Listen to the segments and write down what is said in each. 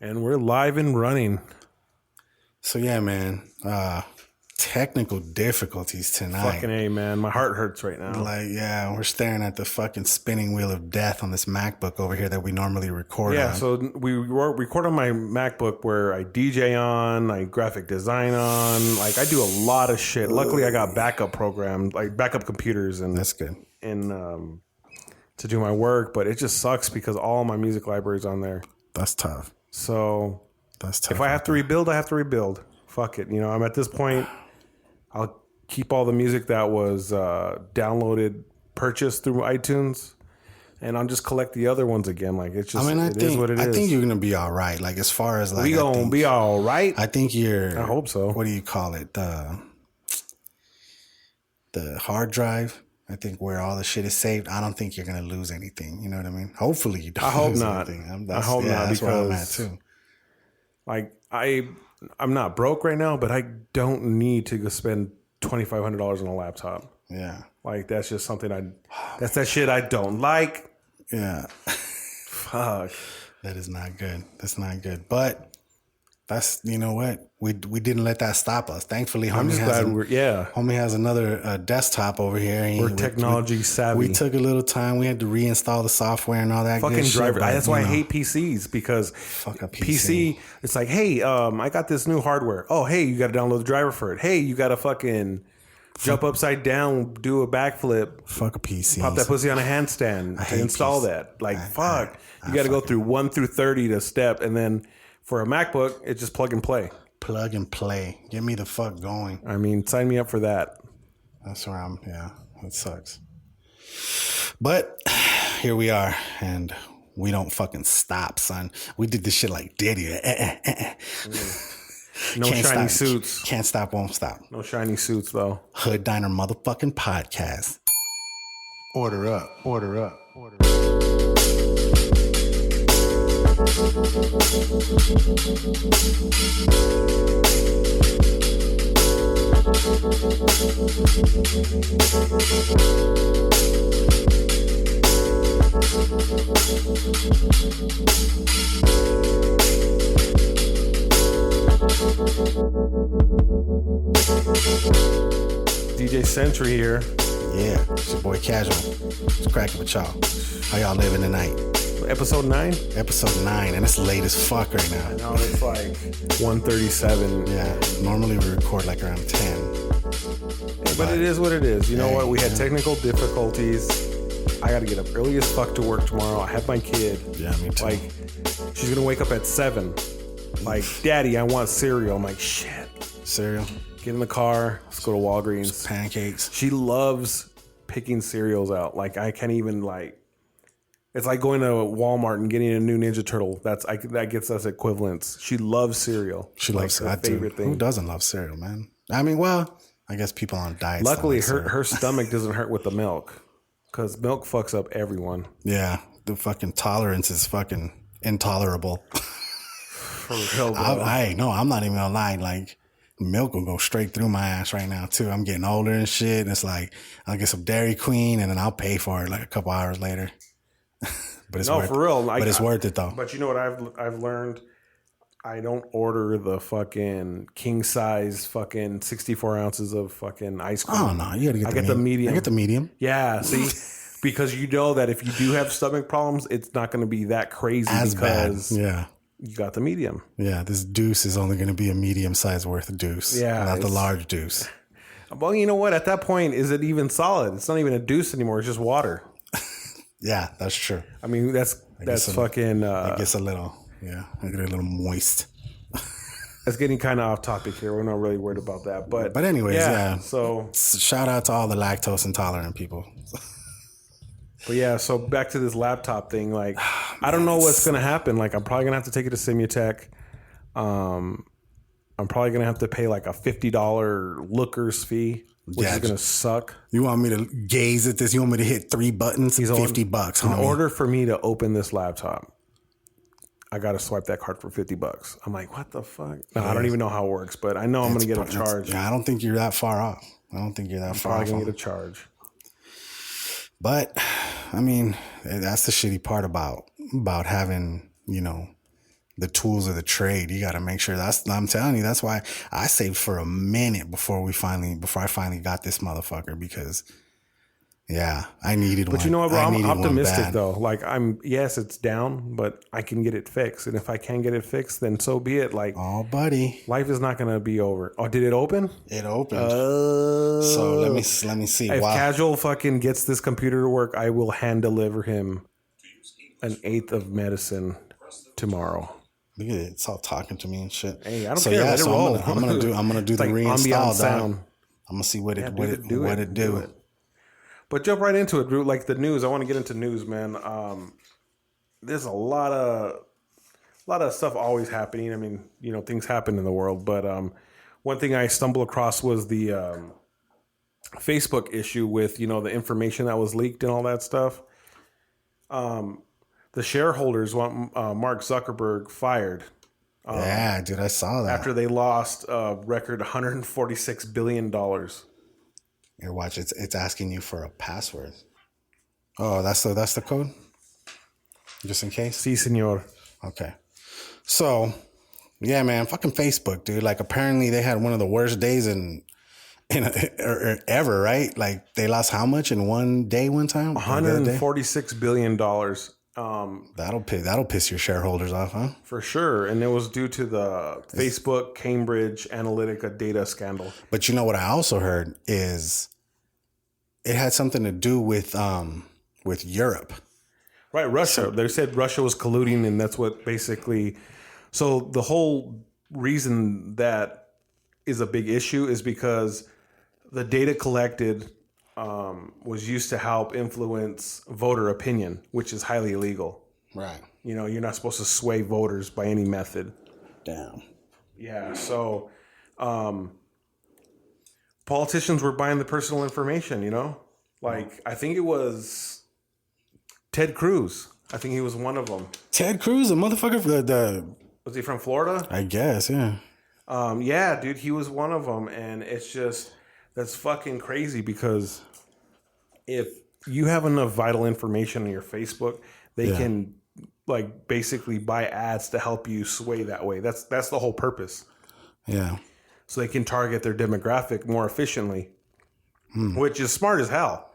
And we're live and running. So yeah, man. Technical difficulties tonight. Fucking A, man. My heart hurts right now. Like, yeah, we're staring at the fucking spinning wheel of death on this MacBook over here that we normally record on. Yeah, so we record on my MacBook where I DJ on, I graphic design on. Like, I do a lot of shit. Luckily, I got backup programs, like backup computers, and that's good. And to do my work, but it just sucks because all my music library's on there. That's tough. So that's tough. If I have to rebuild, I have to rebuild. Fuck it. You know, I'm at this point. I'll keep all the music that was downloaded, purchased through iTunes, and I'll just collect the other ones again. Like, it's just, I think what it is. I think you're gonna be all right. Like, as far as like, we gonna be all right. I think you're. I hope so. What do you call it? The hard drive. I think where all the shit is saved. I don't think you're gonna lose anything. You know what I mean? Hopefully you don't. I hope lose not. Anything. I hope not. That's because where I'm at too. Like, I'm not broke right now, but I don't need to go spend $2,500 on a laptop. Yeah. Like, that's just something that's that shit I don't like. Yeah. Fuck. That is not good. That's not good. But that's, you know what? We didn't let that stop us. Thankfully, homie has another desktop over here. We're technology savvy. We took a little time. We had to reinstall the software and all that fucking good driver. shit. That's why I hate PCs, because fuck a PC. It's like, hey, I got this new hardware. Oh, hey, you got to download the driver for it. Hey, you got to fucking jump upside down, do a backflip. Fuck a PC. Pop that pussy on a handstand to install that. Like, fuck. You got to go through 1 through 30 to step, and then for a MacBook, it's just plug and play. Plug and play. Get me the fuck going. I mean, sign me up for that. That's where I'm. Yeah, it sucks. But here we are, and we don't fucking stop, son. We did this shit like Diddy. No shiny suits. Can't stop, won't stop. No shiny suits, though. Hood Diner motherfucking podcast. Order up. Order up. Order up. DJ Sentry here. Yeah, it's your boy kAZual. It's cracking with y'all. How y'all living tonight? Episode 9? Episode 9, and it's late as fuck right now. I know, it's like 1:37. Yeah, normally we record like around 10. But it is what it is. You know what? We had technical difficulties. I got to get up early as fuck to work tomorrow. I have my kid. Yeah, me too. Like, she's going to wake up at 7. Like, Daddy, I want cereal. I'm like, shit. Cereal? Get in the car. Let's go to Walgreens. Some pancakes. She loves picking cereals out. Like, I can't even, like, it's like going to Walmart and getting a new Ninja Turtle. That gets us equivalents. She loves cereal. She loves her favorite thing. Who doesn't love cereal, man? I mean, well, I guess people on diets. Luckily, her stomach doesn't hurt with the milk, because milk fucks up everyone. Yeah, the fucking tolerance is fucking intolerable. For real, bro. I'm not even gonna lie. Like, milk will go straight through my ass right now too. I'm getting older and shit. And it's like, I'll get some Dairy Queen and then I'll pay for it like a couple hours later. But it's for real. But it's worth it though. But you know what I've learned? I don't order the fucking king size fucking 64 ounces of fucking ice cream. Oh no, you gotta get the medium. I get the medium. Yeah, see, because you know that if you do have stomach problems, it's not going to be that crazy as because bad. Yeah, you got the medium. Yeah, this deuce is only going to be a medium size worth of deuce. Yeah, not the large deuce. Well, you know what? At that point, is it even solid? It's not even a deuce anymore. It's just water. Yeah, that's true. I mean, that's fucking. I guess a little. Yeah, I get a little moist. It's getting kind of off topic here. We're not really worried about that, but anyways, yeah. So shout out to all the lactose intolerant people. But yeah, so back to this laptop thing. Like, I don't know what's gonna happen. Like, I'm probably gonna have to take it to Simutech. I'm probably gonna have to pay like a $50 looker's fee, which is gonna suck. You want me to gaze at this? You want me to hit 3 buttons? $50, homie. In order for me to open this laptop, I got to swipe that card for $50. I'm like, what the fuck? No, I don't even know how it works, but I know I'm going to get a charge. Yeah, I don't think you're that far off. I'm probably going to get a charge. But, I mean, that's the shitty part about having, you know, the tools of the trade. You got to make sure I'm telling you, that's why I saved for a minute before I finally got this motherfucker, because yeah, I needed one. But you know what, bro? I'm optimistic bad. though. Like yes, it's down, but I can get it fixed. And if I can get it fixed, then so be it. Like, oh, buddy, life is not going to be over. Oh, did it open? It opened. So let me see. If kAZual fucking gets this computer to work, I will hand deliver him an 1/8 of medicine tomorrow. Look at it. It's all talking to me and shit. Hey, I don't care. Let it roll. I'm gonna do the like reinstall sound. I'm gonna see what it do. But jump right into it, Drew. Like the news. I want to get into news, man. There's a lot of stuff always happening. I mean, you know, things happen in the world. But one thing I stumbled across was the Facebook issue with, you know, the information that was leaked and all that stuff. The shareholders want Mark Zuckerberg fired. Yeah, dude, I saw that. After they lost a record $146 billion. Here, watch. It's asking you for a password. Oh, that's the code? Just in case? Si, senor. Okay. So, yeah, man, fucking Facebook, dude. Like, apparently they had one of the worst days in ever, right? Like, they lost how much in one day, one time? $146 billion. That'll piss your shareholders off, huh? For sure. And it was due to the Facebook Cambridge Analytica data scandal. But you know what I also heard is it had something to do with Europe. Right, Russia. They said Russia was colluding, and that's what basically... So the whole reason that is a big issue is because the data collected was used to help influence voter opinion, which is highly illegal. Right. You know, you're not supposed to sway voters by any method. Damn. Yeah, so politicians were buying the personal information, you know? Like, I think it was Ted Cruz. I think he was one of them. Ted Cruz, a motherfucker for the... Was he from Florida? I guess, yeah. Yeah, dude, he was one of them. And it's just, that's fucking crazy because if you have enough vital information on your Facebook, they can like basically buy ads to help you sway that way. That's the whole purpose. Yeah. So they can target their demographic more efficiently, which is smart as hell.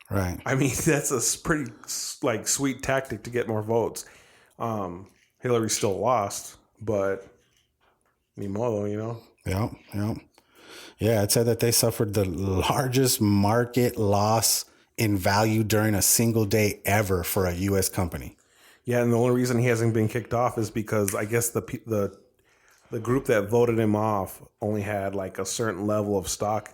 Right. I mean, that's a pretty like sweet tactic to get more votes. Hillary still lost, but ni modo, you know? Yep. Yeah, it said that they suffered the largest market loss in value during a single day ever for a U.S. company. Yeah, and the only reason he hasn't been kicked off is because I guess the group that voted him off only had like a certain level of stock,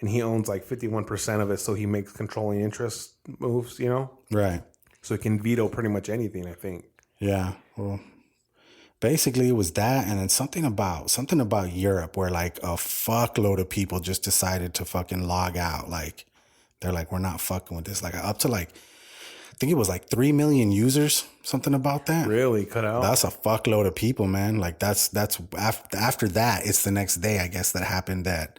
and he owns like 51% of it, so he makes controlling interest moves, you know? Right. So he can veto pretty much anything, I think. Yeah. Well, basically it was that, and then something about Europe where like a fuckload of people just decided to fucking log out. Like they're like, we're not fucking with this. Like up to like, I think it was like 3 million users, something about that. Really? Cut out? That's a fuckload of people, man. Like that's after that, it's the next day, I guess, that happened that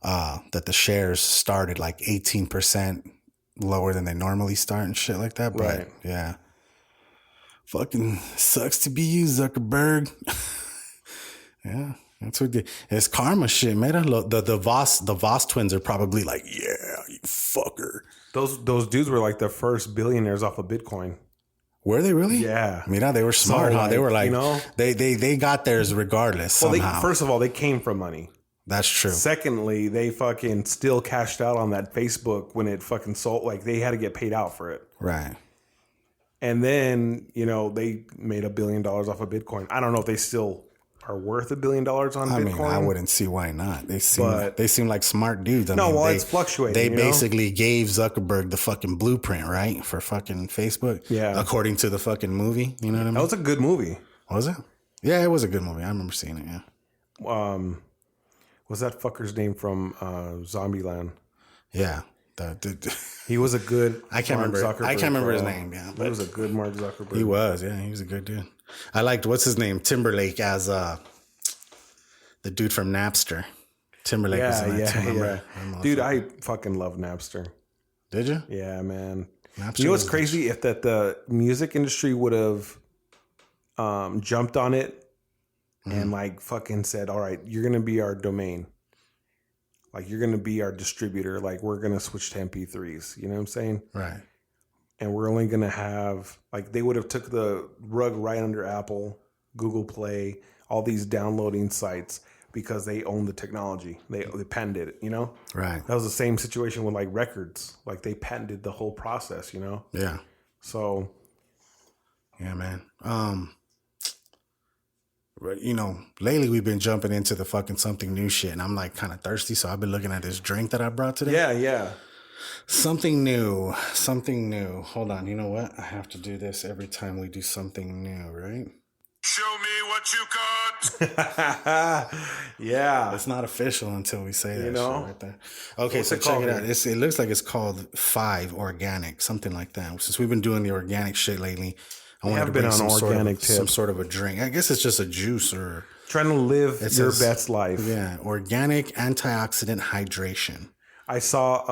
the shares started like 18% lower than they normally start and shit like that. But right. Yeah. Fucking sucks to be you, Zuckerberg. Yeah, that's what it's karma shit, man. The Voss twins are probably like, yeah, you fucker. Those dudes were like the first billionaires off of Bitcoin. Were they really? Yeah. I mean, they were smart, so, huh? They were like, you know, they got theirs regardless. Well, somehow. First of all, they came from money. That's true. Secondly, they fucking still cashed out on that Facebook when it fucking sold. Like they had to get paid out for it. Right. And then, you know, they made $1 billion off of Bitcoin. I don't know if they still are worth $1 billion on Bitcoin. I mean, I wouldn't see why not. They seem like smart dudes. I mean, it's fluctuating. They basically gave Zuckerberg the fucking blueprint, right, for fucking Facebook. Yeah. According to the fucking movie. You know what I mean? That was a good movie. Was it? Yeah, it was a good movie. I remember seeing it. Yeah. Was that fucker's name from Zombieland? Yeah. He was a good. I can't remember his name. Yeah, but he was a good Mark Zuckerberg. He was. Yeah, he was a good dude. I liked what's his name, Timberlake, as the dude from Napster. Timberlake. Yeah. Dude, I fucking love Napster. Did you? Yeah, man. Napster, you know what's crazy? If the music industry would have jumped on it and like fucking said, all right, you're going to be our domain. Like you're going to be our distributor. Like we're going to switch to MP3s. You know what I'm saying? Right. And we're only going to have, like they would have took the rug right under Apple, Google Play, all these downloading sites because they own the technology. They patented it, you know? Right. That was the same situation with like records. Like they patented the whole process, you know? Yeah. So. Yeah, man. You know, lately we've been jumping into the fucking something new shit, and I'm like kind of thirsty, so I've been looking at this drink that I brought today. Yeah, yeah. Something new. Hold on, you know what? I have to do this every time we do something new, right? Show me what you got. Yeah. It's not official until we say that You know? shit right there. Okay, What's so it check called it out. here? It looks like it's called 5 Organic, something like that. Since we've been doing the organic shit lately, I wanted have to been bring on organic some tips. sort of a drink. I guess it's just a juice or Trying to live it your says- best life. Yeah, organic antioxidant hydration. I saw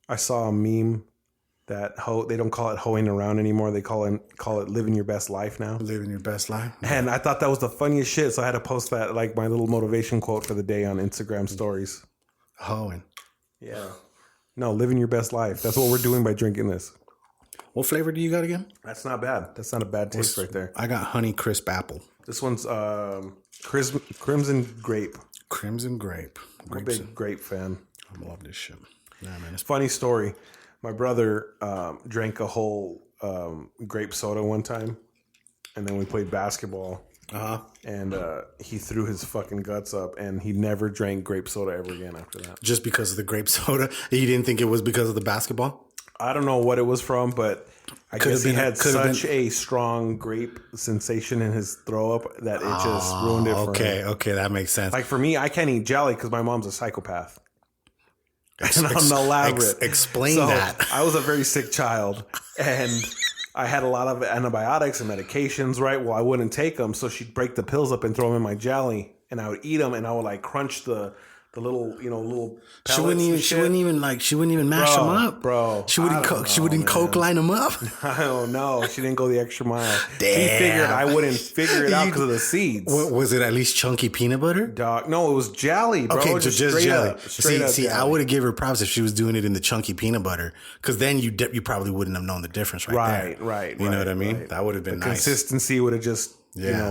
a meme that they don't call it hoeing around anymore. They call it living your best life now. Living your best life. And I thought that was the funniest shit. So I had to post that, like my little motivation quote for the day on Instagram stories. Hoeing. Yeah. No, living your best life. That's what we're doing by drinking this. What flavor do you got again? That's not bad. That's not a bad taste right there. I got honey crisp apple. This one's crimson grape. Crimson grape. I'm a big grape fan. I love this shit. Yeah, man. It's Funny story. My brother drank a whole grape soda one time, and then we played basketball. And he threw his fucking guts up, and he never drank grape soda ever again after that. just because of the grape soda. You didn't think it was because of the basketball? I don't know what it was from, but I guess he had could've such a strong grape sensation in his throw up that it just ruined it for him. Okay, that makes sense. Like for me, I can't eat jelly because my mom's a psychopath. And I'm elaborate. Explain that. I was a very sick child, and I had a lot of antibiotics and medications, right? Well, I wouldn't take them, so she'd break the pills up and throw them in my jelly, and I would eat them, and I would like crunch the little, little pellets. She wouldn't even mash them up, bro. She wouldn't coke line them up. I don't know. She didn't go the extra mile. Damn. She figured I wouldn't figure it out because of the seeds. What, was it at least chunky peanut butter? Dog. No, it was jelly, bro. Okay, just jelly. Straight up See, jelly. I would have gave her props if she was doing it in the chunky peanut butter, because then you probably wouldn't have known the difference, right? Right. You know what I mean? Right. That would have been nice. Consistency would have just,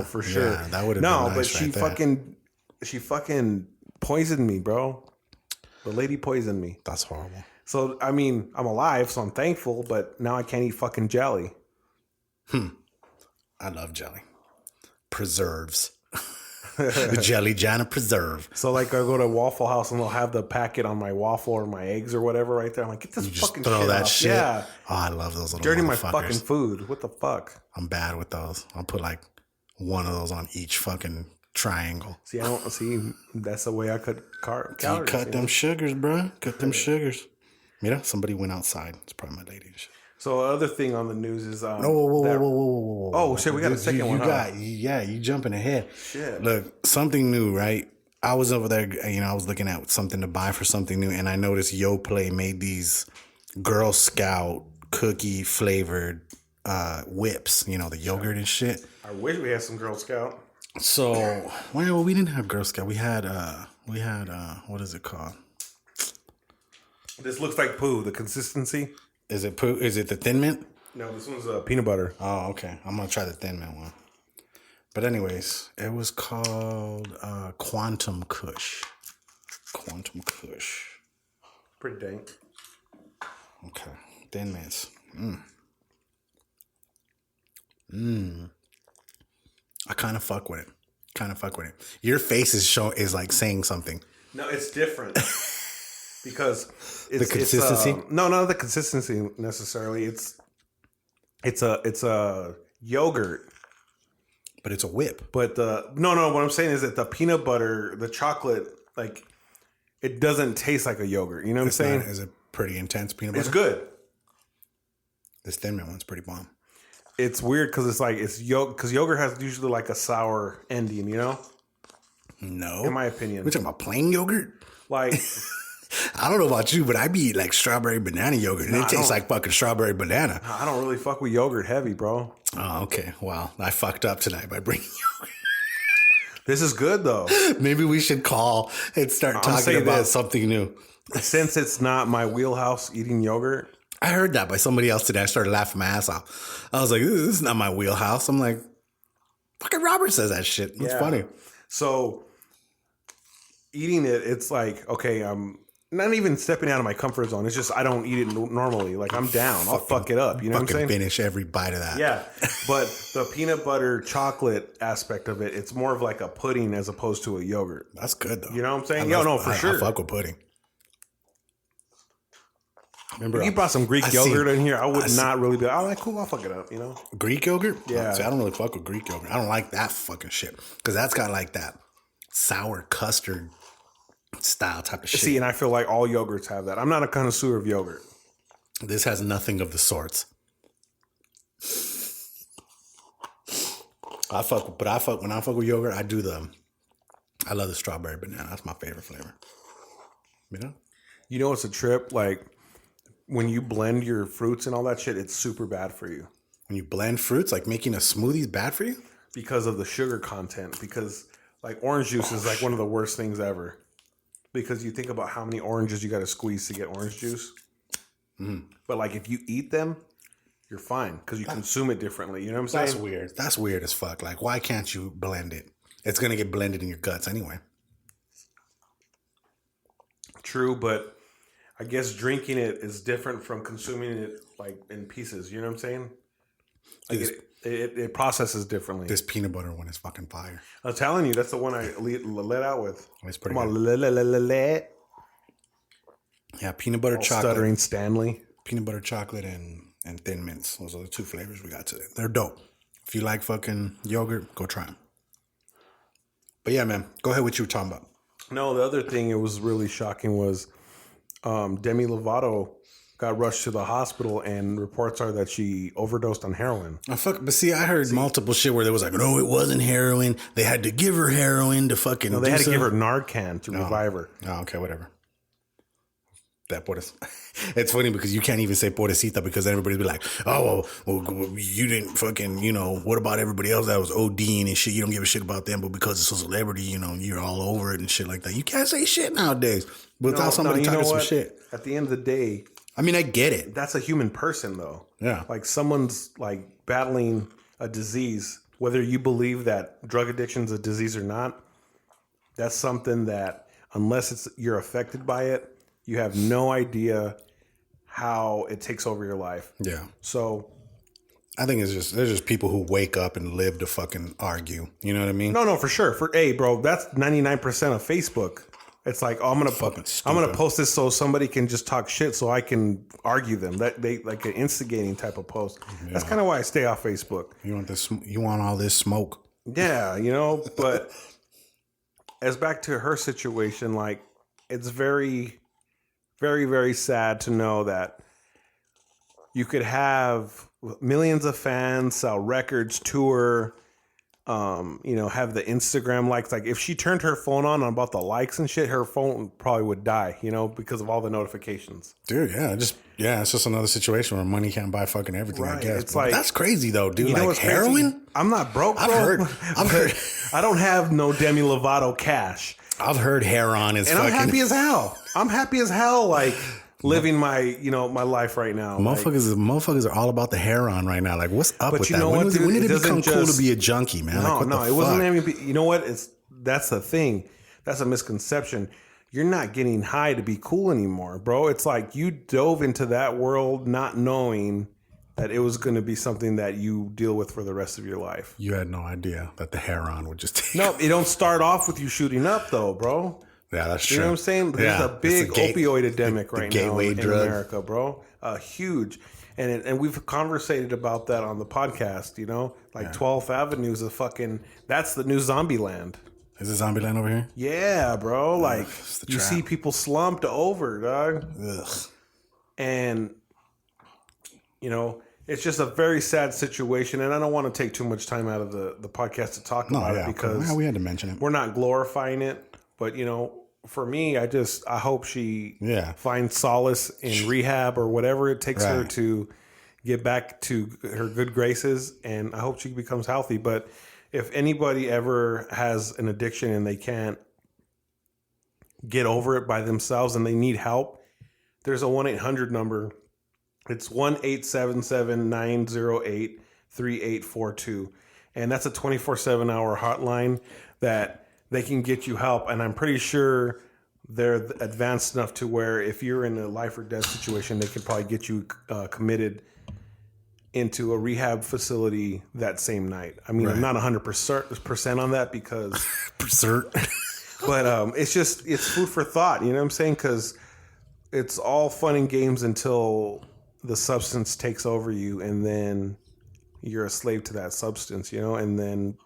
for sure. Yeah, that would have been no, nice but she right there. she fucking poisoned me, bro. The lady poisoned me. That's horrible. So I mean, I'm alive, so I'm thankful. But now I can't eat fucking jelly. I love jelly. Preserves. The jelly Jana preserve. So like I go to Waffle House and they'll have the packet on my waffle or my eggs or whatever right there. I'm like, get this You just fucking throw shit that off. shit. Yeah. Oh, I love those little Dirty my motherfuckers. fucking food. What the fuck? I'm bad with those. I'll put like one of those on each fucking triangle. See, I don't see. That's the way I cut calories. You cut you them know? sugars, bro. Cut them sugars. Mira, somebody went outside. It's probably my lady. So other thing on the news is Whoa. Oh shit, we got a second one. You jumping ahead. Shit. Look, something new, right? I was over there, I was looking at something to buy for something new, and I noticed YoPlay made these Girl Scout cookie flavored whips, the yogurt and shit. I wish we had some Girl Scout. So, well, we didn't have Girl Scout. We had what is it called? This looks like poo. The consistency. Is it poo? Is it the Thin Mint? No, this one's peanut butter. Oh, okay. I'm gonna try the Thin Mint one. But anyways, it was called Quantum Kush. Quantum Kush. Pretty dank. Okay. Thin Mints. I kind of fuck with it. Your face is like saying something. No, it's different because it's The consistency? no, not the consistency necessarily. It's a yogurt, But it's a whip. but no. What I'm saying is that the peanut butter, the chocolate, like it doesn't taste like a yogurt. You know what I'm saying? Is it pretty intense peanut butter? It's good. This Thin Mint one's pretty bomb. It's weird because it's yogurt. Because yogurt has usually like a sour ending. You know, No. in my opinion, We're talking about plain yogurt? like. I don't know about you, but I be eating like strawberry banana yogurt, and it tastes like fucking strawberry banana. I don't really fuck with yogurt heavy, bro. Oh, okay. Well, I fucked up tonight by bringing yogurt. This is good though. Maybe we should call and start talking about something new. Since it's not my wheelhouse eating yogurt. I heard that by somebody else today. I started laughing my ass off. I was like, this is not my wheelhouse. I'm like, fucking Robert says that shit. It's funny. So eating it, it's like, okay, I'm not even stepping out of my comfort zone. It's just I don't eat it normally. Like I'm down. I'll fuck it up. You know what I'm saying? Finish every bite of that. Yeah. But the peanut butter chocolate aspect of it, it's more of like a pudding as opposed to a yogurt. That's good though. You know what I'm saying? No, for sure. I fuck with pudding. Remember, if you brought some Greek yogurt in here, I would not really be like, oh, cool, I'll fuck it up, you know? Greek yogurt? Yeah. See, I don't really fuck with Greek yogurt. I don't like that fucking shit. Because that's got like that sour custard style type of shit. See, and I feel like all yogurts have that. I'm not a connoisseur of yogurt. This has nothing of the sorts. When I fuck with yogurt, I love the strawberry banana. That's my favorite flavor. You know? You know, it's a trip. Like, when you blend your fruits and all that shit, it's super bad for you. When you blend fruits, like making a smoothie is bad for you? Because of the sugar content. Because, like, orange juice is like one of the worst things ever. Because you think about how many oranges you got to squeeze to get orange juice. But, like, if you eat them, you're fine. Because you consume it differently. You know what I'm saying? That's weird. That's weird as fuck. Like, why can't you blend it? It's going to get blended in your guts anyway. True, but I guess drinking it is different from consuming it like in pieces. You know what I'm saying? Like it processes differently. This peanut butter one is fucking fire. I'm telling you, that's the one I let out with. It's pretty Come good. on, Yeah, peanut butter chocolate. Stuttering Stanley. Peanut butter chocolate and Thin Mints. Those are the two flavors we got today. They're dope. If you like fucking yogurt, go try them. But yeah, man, go ahead with what you were talking about. No, the other thing it was really shocking was Demi Lovato got rushed to the hospital, and reports are that she overdosed on heroin. Oh, fuck. But see, I heard multiple shit where there was like, no, it wasn't heroin. They had to give her heroin to fucking. No, they had to give her Narcan to revive her. Oh, okay, whatever. It's funny because you can't even say pobrecita because then everybody be like, oh, well, you didn't fucking, what about everybody else that was ODing and shit? You don't give a shit about them, but because it's a celebrity, you're all over it and shit like that. You can't say shit nowadays without somebody talking some shit. At the end of the day, I mean, I get it. That's a human person, though. Yeah. Like someone's like battling a disease, whether you believe that drug addiction is a disease or not. That's something that unless you're affected by it, you have no idea how it takes over your life. Yeah. So I think there's just people who wake up and live to fucking argue. You know what I mean? No, for sure. Bro, that's 99% of Facebook. It's like, I'm gonna post this so somebody can just talk shit so I can argue them. That they like an instigating type of post. Yeah. That's kind of why I stay off Facebook. You want all this smoke? Yeah, but as back to her situation, like it's very, very, very sad to know that you could have millions of fans, sell records, tour, have the Instagram likes. Like if she turned her phone on about the likes and shit, her phone probably would die, because of all the notifications. Dude, it's just another situation where money can't buy fucking everything, right. I guess. It's like, that's crazy though, dude. Like heroin? Crazy? I'm not broke, bro. I've heard. I don't have no Demi Lovato cash. I've heard heroin is and fucking. I'm happy as hell. Like living my, my life right now. Motherfuckers are all about the heroin right now. Like, what's up with that? When did it become cool to be a junkie, man? It wasn't even. You know what? That's the thing. That's a misconception. You're not getting high to be cool anymore, bro. It's like you dove into that world not knowing that it was going to be something that you deal with for the rest of your life. You had no idea that the heroin would just take. No, it don't start off with you shooting up, though, bro. Yeah, that's true. You know what I'm saying? There's a big opioid epidemic right now in America, bro. Huge. And we've conversated about that on the podcast, 12th Avenue is that's the new zombie land. Is it zombie land over here? Yeah, bro. Like, you see people slumped over, dog. Ugh. And, it's just a very sad situation. And I don't want to take too much time out of the podcast to talk about it because we had to mention it. We're not glorifying it. But, for me, I hope she finds solace in rehab or whatever it takes her to get back to her good graces, and I hope she becomes healthy. But if anybody ever has an addiction and they can't get over it by themselves and they need help, there's a 1-800 number. It's 1-877-908-3842. And that's a 24/7 hour hotline that they can get you help. And I'm pretty sure they're advanced enough to where if you're in a life or death situation, they could probably get you committed into a rehab facility that same night. I mean, I'm not 100% on that because... But it's food for thought. You know what I'm saying? Because it's all fun and games until the substance takes over you, and then you're a slave to that substance, you know, and then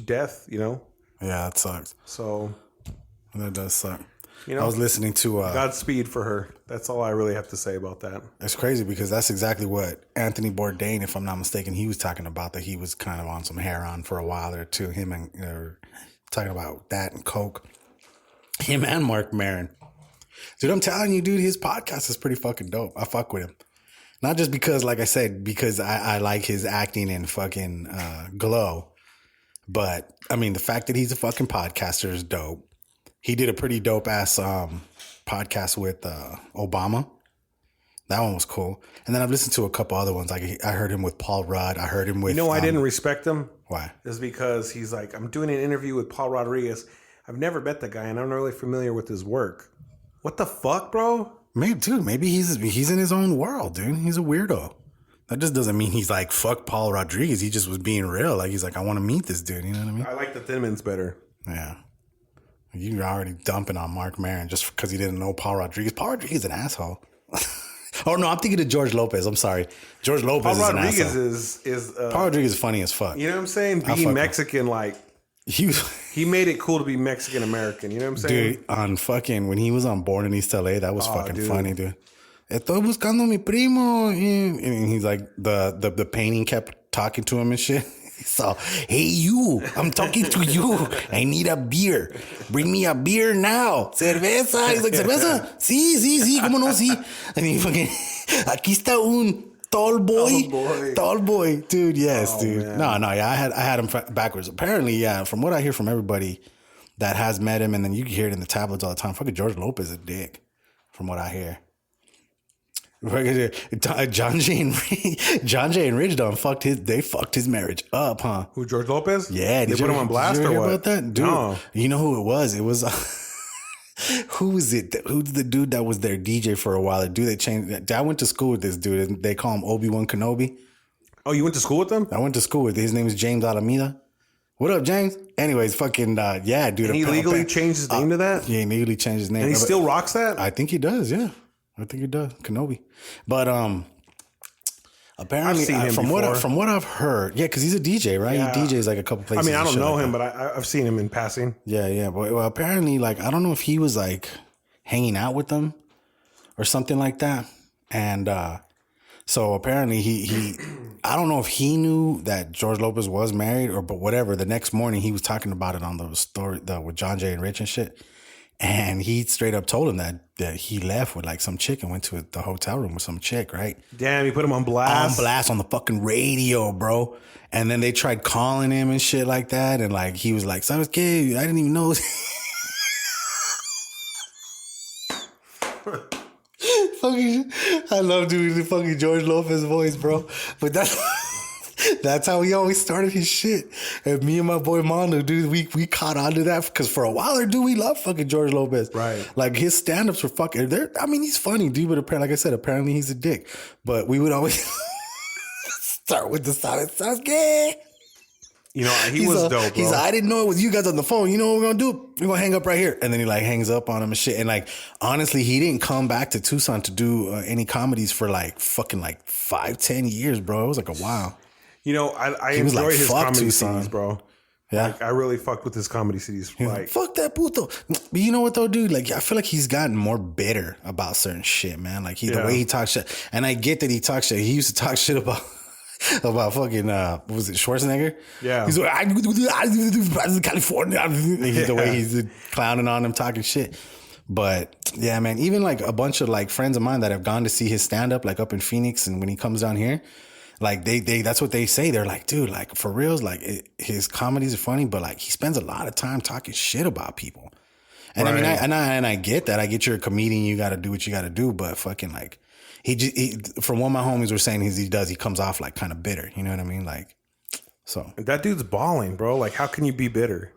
death, you know? Yeah, that sucks. So... That does suck. You know, I was listening to... Godspeed for her. That's all I really have to say about that. It's crazy because that's exactly what Anthony Bourdain, if I'm not mistaken, he was talking about, that he was kind of on some heroin for a while there too. Him and talking about that and coke. Him and Mark Maron. Dude, I'm telling you, dude, his podcast is pretty fucking dope. I fuck with him. Not just because, like I said, because I like his acting and fucking glow. But, I mean, the fact that he's a fucking podcaster is dope. He did a pretty dope ass podcast with Obama. That one was cool. And then I've listened to a couple other ones. Like I heard him with Paul Rudd. I heard him with... You know, I didn't respect him. Why? Is because he's like, I'm doing an interview with Paul Rodriguez. I've never met the guy, and I'm not really familiar with his work. What the fuck, bro? Maybe he's in his own world, dude. He's a weirdo. That just doesn't mean he's like, fuck Paul Rodriguez. He just was being real. Like, he's like, I want to meet this dude. You know what I mean? I like the Thin Mints better. Yeah. You're already dumping on Mark Maron just because he didn't know Paul Rodriguez. Paul Rodriguez is an asshole. Oh, no, I'm thinking of George Lopez. I'm sorry. George Lopez Paul is an Rodriguez asshole. Paul Rodriguez is funny as fuck. You know what I'm saying? Being Mexican, like, he made it cool to be Mexican American. You know what I'm saying? Dude, on fucking, when he was on Born in East LA, that was fucking funny, dude. Estoy buscando mi primo. And he's like, the painting kept talking to him and shit. So, hey, you, I'm talking to you. I need a beer. Bring me a beer now. Cerveza. He's like, cerveza? Sí, cómo no, sí. And he fucking, aquí está un tall boy. Dude, yes, dude. Man. No, yeah, I had him backwards. Apparently, yeah, from what I hear from everybody that has met him, and then you can hear it in the tablets all the time, fucking George Lopez is a dick, from what I hear. John Jay and Rich Don fucked his marriage up, huh? Who, George Lopez? Yeah, they put him on blast or what? About that? Dude, no. You know who it was? It was who was it? Who's the dude that was their DJ for a while? The dude they changed. I went to school with this dude, and they call him Obi-Wan Kenobi. Oh, you went to school with them? I went to school with him. His name is James Alameda. What up, James? Anyways, fucking yeah, dude. And he legally changed his name to that? Yeah, he legally changed his name. And he still rocks that? I think he does. Yeah. I think he does, Kenobi. But apparently, from what I've heard, yeah, because he's a DJ, right? Yeah. He DJs like a couple places. I mean, I don't know him, but I've seen him in passing. Yeah. But well, apparently, like, I don't know if he was like hanging out with them or something like that. And so apparently, he I don't know if he knew that George Lopez was married but whatever. The next morning, he was talking about it on the story with John Jay and Rich and shit. And he straight up told him that he left with like some chick and went to the hotel room with some chick, right? Damn, he put him on blast. On blast on the fucking radio, bro. And then they tried calling him and shit like that. And like, he was like, "¿Sabes qué? I didn't even know." Fucking, I love doing the fucking George Lopez voice, bro. But that's how he always started his shit. And me and my boy Mondo, dude, we caught on to that because for a while there, dude, we love fucking George Lopez. Right. Like his stand-ups were fucking, I mean, he's funny, dude, but apparently, like I said, apparently he's a dick. But we would always start with the sounds gay. You know, he was dope, bro. He's like, I didn't know it was you guys on the phone. You know what we're going to do? We're going to hang up right here. And then he like hangs up on him and shit. And like, honestly, he didn't come back to Tucson to do any comedies for like fucking like 5-10 years, bro. It was like a while. You know, I enjoy his comedy CDs, bro. Yeah. Like, I really fucked with his comedy CDs. Like, fuck that puto. But you know what though, dude? Like, I feel like he's gotten more bitter about certain shit, man. Like the way he talks shit. And I get that he talks shit. He used to talk shit about fucking what was it, Schwarzenegger? Yeah. He's like, California. The way he's clowning on him, talking shit. But yeah, man, even like a bunch of like friends of mine that have gone to see his stand up like up in Phoenix, and when he comes down here, like they that's what they say. They're like, dude, like for reals, like his comedies are funny, but like he spends a lot of time talking shit about people. And I mean, I get that. I get you're a comedian, you got to do what you got to do, but fucking like he from what my homies were saying, he comes off like kind of bitter. You know what I mean? Like, so that dude's balling, bro. Like, how can you be bitter?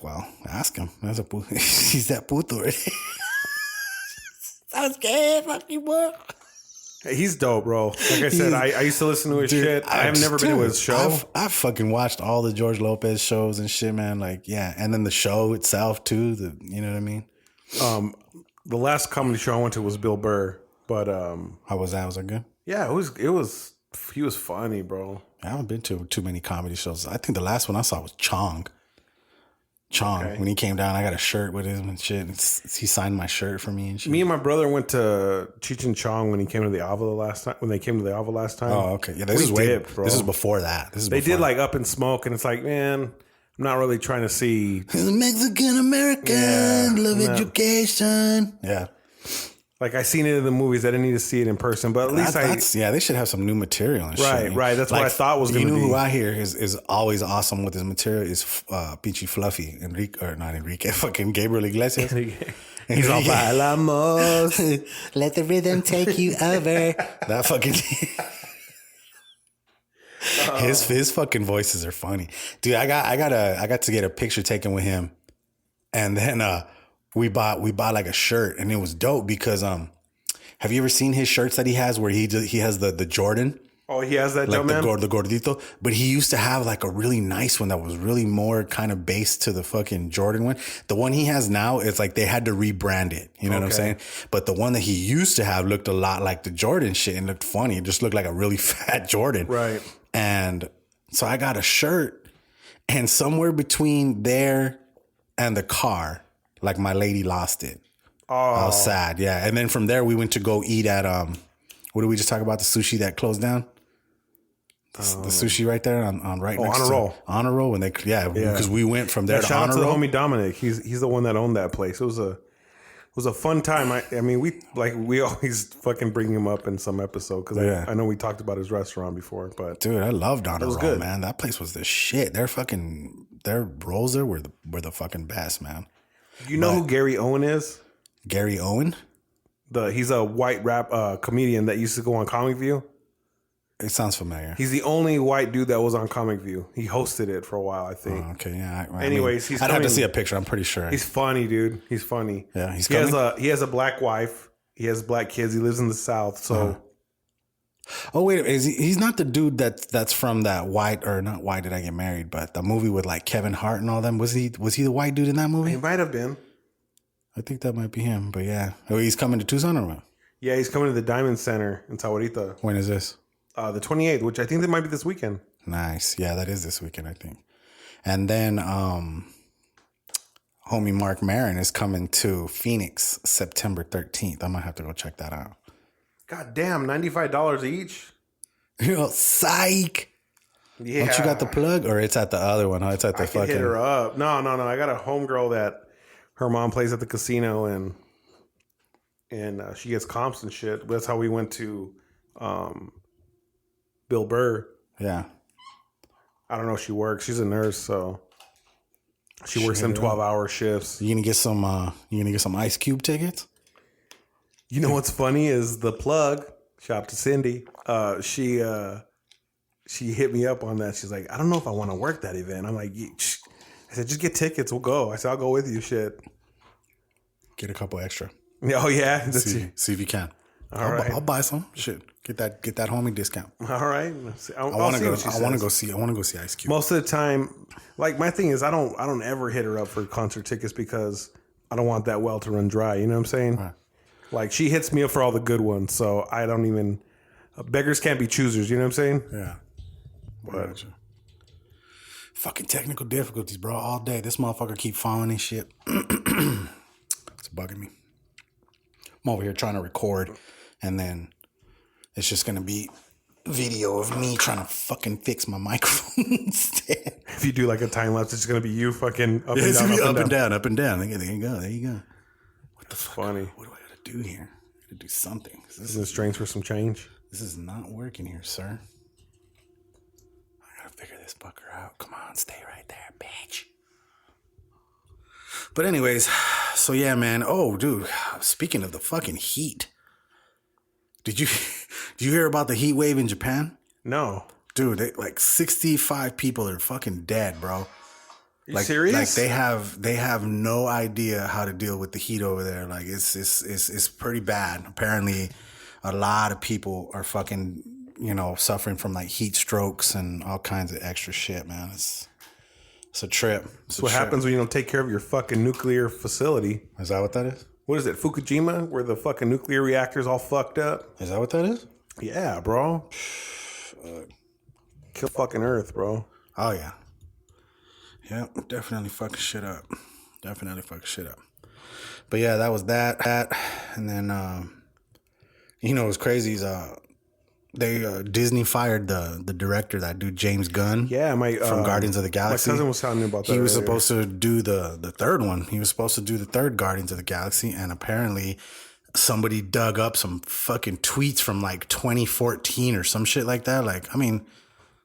Well, ask him. He's that puto. I'm scared, fuck you, boy. He's dope, bro. Like I said, I used to listen to his shit. I've never been to his show. I've fucking watched all the George Lopez shows and shit, man. Like, yeah. And then the show itself, too. You know what I mean? The last comedy show I went to was Bill Burr. But how was that? Was that good? Yeah, he was funny, bro. I haven't been to too many comedy shows. I think the last one I saw was Chong. Okay. When he came down, I got a shirt with him and shit. He signed my shirt for me and shit. Me and my brother went to Cheech and Chong when he came to the Ava last time. When they came to the Ava last time. Oh, okay. Yeah, this is before that. They did like Up in Smoke, and it's like, man, I'm not really trying to see Mexican American love education. Yeah. Like, I seen it in the movies. I didn't need to see it in person, but at least they should have some new material and shit. Right. That's like, what I thought was going to be. You know who I hear is always awesome with his material is Peachy Fluffy. Not Enrique, fucking Gabriel Iglesias. He's all bailamos. Let the rhythm take you over. That fucking... His fucking voices are funny. Dude, I got to get a picture taken with him. And then... We bought like a shirt, and it was dope because have you ever seen his shirts that he has where he has the Jordan? Oh, he has that, like the gordito. But he used to have like a really nice one that was really more kind of based to the fucking Jordan one. The one he has now is like they had to rebrand it. You know what I'm saying? But the one that he used to have looked a lot like the Jordan shit and looked funny. It just looked like a really fat Jordan. Right. And so I got a shirt, and somewhere between there and the car, like my lady lost it. Oh, I was sad. Yeah. And then from there we went to go eat at what did we just talk about? The sushi that closed down. The sushi right there on right next Honor to Roll. Honor Roll. When because we went from there to shout Honor out to Roll. the homie Dominic. He's the one that owned that place. It was a fun time. I mean we always fucking bring him up in some episode because I know we talked about his restaurant before. But dude, I loved Honor Roll, good. Man. That place was the shit. Their rolls there were the fucking best, man. You know who Gary Owen is? Gary Owen? He's a white rap comedian that used to go on Comic View. It sounds familiar. He's the only white dude that was on Comic View. He hosted it for a while, I think. Oh, okay, yeah. Anyways, I'd have to see a picture. I'm pretty sure. He's funny, dude. He's funny. Yeah, he has a black wife. He has black kids. He lives in the South, so... Oh wait, he's not the dude that's from that not Why Did I Get Married, but the movie with like Kevin Hart and all them. Was he the white dude in that movie? He might have been. I think that might be him. But yeah, he's coming to Tucson or what? Yeah, he's coming to the Diamond Center in Sahuarita. When is this? The 28th, which I think that might be this weekend. Nice. Yeah, that is this weekend, I think. And then homie Mark Maron is coming to Phoenix September 13th. I might have to go check that out. God damn, $95 each? Psych. Yeah. Don't you got the plug? Or it's at the other one, huh? It's at the fucking... hit her up. No. I got a homegirl that her mom plays at the casino and she gets comps and shit. That's how we went to Bill Burr. Yeah. I don't know if she works. She's a nurse, so she works them 12-hour shifts. You gonna get some Ice Cube tickets? You know what's funny is the plug. Shout out to Cindy. She hit me up on that. She's like, I don't know if I want to work that event. I'm like, I said, just get tickets. We'll go. I said, I'll go with you. Shit. Get a couple extra. Oh yeah. See if you can. I'll buy some. Shit. Get that homie discount. All right. I want to go see Ice Cube. Most of the time, like my thing is, I don't ever hit her up for concert tickets because I don't want that well to run dry. You know what I'm saying? Right. Like, she hits me up for all the good ones, so I don't even... beggars can't be choosers, you know what I'm saying? Yeah. But, fucking technical difficulties, bro, all day. This motherfucker keep falling and shit. It's bugging me. I'm over here trying to record, and then it's just going to be video of me trying to fucking fix my microphone instead. If you do, like, a time-lapse, it's going to be you fucking up and down. Up and down. There you go. what the fuck? Funny. What do I gotta do here? I gotta do something. Isn't this strange for some change? This is not working here, sir. I gotta figure this fucker out. Come on, stay right there, bitch. But anyways, so yeah, man. Oh, dude. Speaking of the fucking heat, did you hear about the heat wave in Japan? No. Dude, like 65 people are fucking dead, bro. Are you serious? Like they have no idea how to deal with the heat over there. Like it's pretty bad. Apparently, a lot of people are fucking, suffering from like heat strokes and all kinds of extra shit, man. It's a trip. That's what happens when you don't take care of your fucking nuclear facility. Is that what that is? What is it, Fukushima, where the fucking nuclear reactor's all fucked up? Is that what that is? Yeah, bro. Kill fucking Earth, bro. Oh, yeah. Yeah, definitely fucking shit up. But yeah, that was that. And then, what's crazy is Disney fired the director, that dude James Gunn. Yeah, from Guardians of the Galaxy. My cousin was telling me about that. He was earlier. supposed to do the third one. He was supposed to do the third Guardians of the Galaxy, and apparently somebody dug up some fucking tweets from like 2014 or some shit like that. Like, I mean,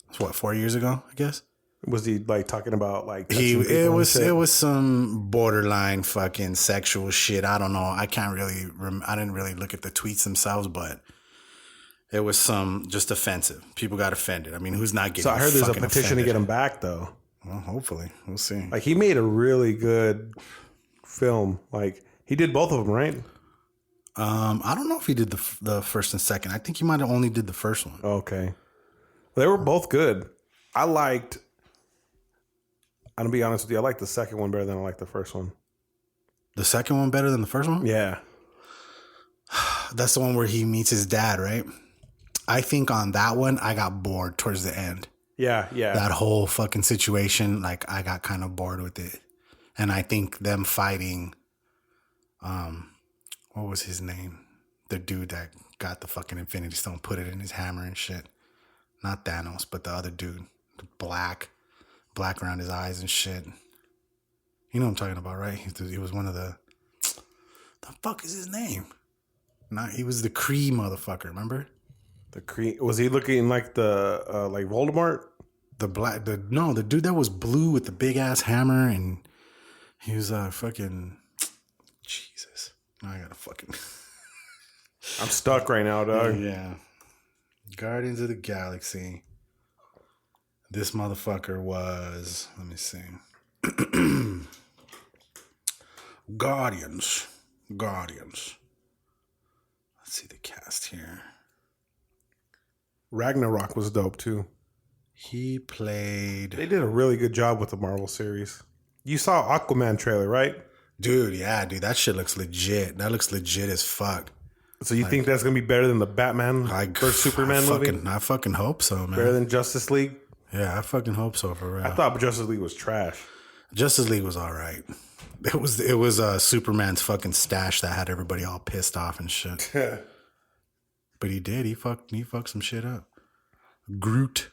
it's what, 4 years ago, I guess. Was he like talking about like it was some borderline fucking sexual shit. I don't know. I didn't really look at the tweets themselves, but it was some just offensive. People got offended. I mean, who's not getting? So I heard there's a petition offended? to get him back though. Well, hopefully, we'll see. Like he made a really good film. Like he did both of them, right? I don't know if he did the first and second. I think he might have only did the first one. Okay, they were both good. I'm gonna be honest with you. I like the second one better than I like the first one. The second one better than the first one? Yeah. That's the one where he meets his dad, right? I think on that one, I got bored towards the end. Yeah. That whole fucking situation, like I got kind of bored with it. And I think them fighting, what was his name? The dude that got the fucking Infinity Stone, put it in his hammer and shit. Not Thanos, but the other dude. The black around his eyes and shit. You know what I'm talking about, right? He was one of the fuck is his name? He was the Kree motherfucker, remember? The Kree, was he looking like the like Voldemort? The dude that was blue with the big ass hammer, and he was fucking Jesus. Now I gotta fucking I'm stuck right now, dog. Yeah. Guardians of the Galaxy. This motherfucker was, let me see. Guardians. Let's see the cast here. Ragnarok was dope too. He played. They did a really good job with the Marvel series. You saw Aquaman trailer, right? Dude, yeah, dude. That shit looks legit. That looks legit as fuck. So you think that's going to be better than the Batman versus Superman movie? I fucking hope so, man. Better than Justice League? Yeah, I fucking hope so, for real. I thought Justice League was trash. Justice League was all right. It was Superman's fucking stash that had everybody all pissed off and shit. But he did. He fucked some shit up. Groot.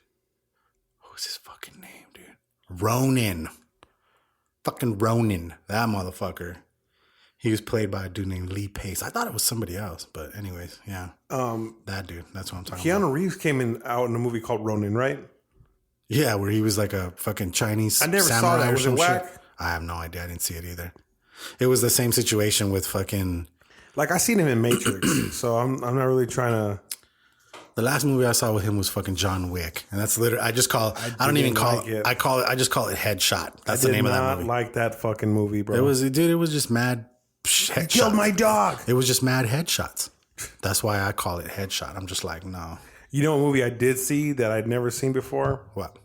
What was his fucking name, dude? Ronan. Fucking Ronan. That motherfucker. He was played by a dude named Lee Pace. I thought it was somebody else, but anyways, yeah. That dude. That's what I'm talking about. Keanu Reeves came out in a movie called Ronin, right? Yeah, where he was like a fucking Chinese samurai. I never saw that. Was it whack? I have no idea. I didn't see it either. It was the same situation with fucking... Like, I seen him in Matrix, so I'm not really trying to... The last movie I saw with him was fucking John Wick. And that's literally... I just call it... I just call it Headshot. That's the name of that movie. I did not like that fucking movie, bro. It was just mad headshots. Killed my dog! It was just mad headshots. That's why I call it Headshot. I'm just like, no. You know what movie I did see that I'd never seen before? What?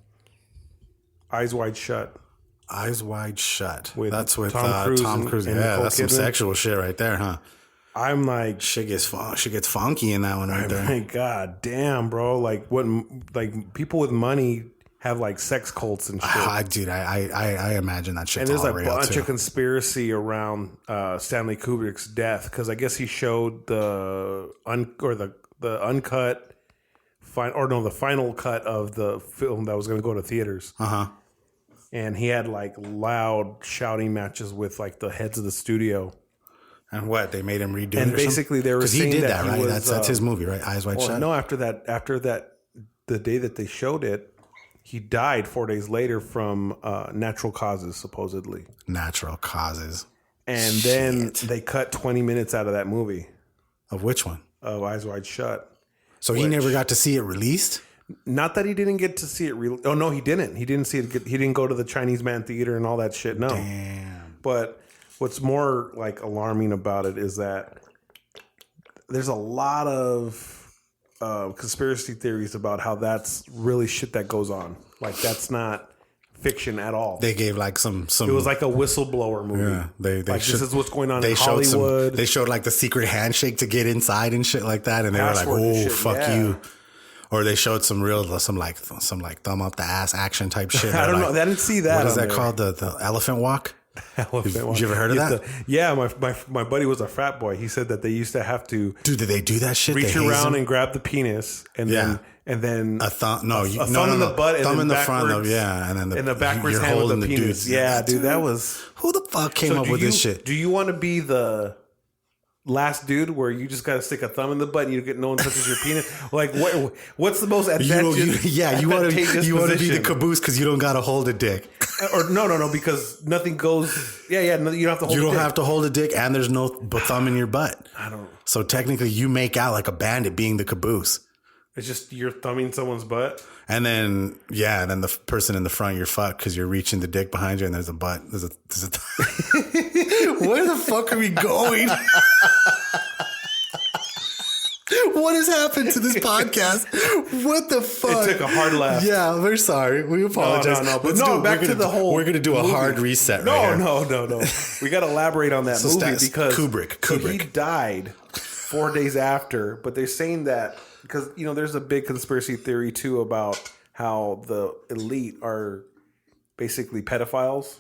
Eyes Wide Shut. Eyes Wide Shut. That's with Tom Cruise. And yeah, Nicole that's some Kidman. Sexual shit right there, huh? I'm like... Shit gets funky in that one right there. My God damn, bro. Like, people with money have, like, sex cults and shit. Dude, I imagine that shit's and there's all a real, bunch too. of conspiracy around Stanley Kubrick's death, because I guess he showed the uncut... the final cut of the film that was going to go to theaters. Uh-huh. And he had like loud shouting matches with like the heads of the studio. And what, they made him redo it? And basically they were saying he did that that, right? Was, That's his movie, right? Eyes Wide Shut. No, after that, the day that they showed it, he died 4 days later from natural causes, supposedly. Natural causes. And then they cut 20 minutes out of that movie. Of which one? Of Eyes Wide Shut. So he never got to see it released? Not that he didn't get to see it. Oh, no, he didn't. He didn't see it. He didn't go to the Chinese Man Theater and all that shit. No. Damn. But what's more like alarming about it is that there's a lot of conspiracy theories about how that's really shit that goes on. Like that's not fiction at all. They gave like some. It was like a whistleblower movie. Yeah, they like this is what's going on in Hollywood. Hollywood. They showed like the secret handshake to get inside and shit like that, and they were like, "Oh, fuck you." Or they showed some thumb up the ass action type shit. I don't know. I didn't see that. What is that called? The elephant walk? Elephant walk. You ever heard of that? Yeah, my buddy was a frat boy. He said that they used to have to. Dude, did they do that shit? Reach around and grab the penis, and then a thumb. No, a thumb in the butt, thumb and in then the front of and then the backwards hand with the penis. Yeah, dude, that was. Who the fuck came up with this shit? Do you want to be the last dude where you just got to stick a thumb in the butt and you get no one touches your penis? Like what's the most advantageous? You want to be the caboose because you don't got to hold a dick. Or no, because nothing goes. Yeah, you don't have to hold. You don't have to hold a dick, and there's no thumb in your butt. I don't. So technically, you make out like a bandit being the caboose. It's just you're thumbing someone's butt, and then the person in the front, you're fucked because you're reaching the dick behind you, and there's a butt. There's a. Where the fuck are we going? What has happened to this podcast? What the fuck? It took a hard left. Yeah, we're sorry. We apologize. No. But back to the whole. We're gonna do a hard reset. No. We got to elaborate on that movie because Kubrick. So he died 4 days after. But they're saying that because there's a big conspiracy theory too about how the elite are basically pedophiles.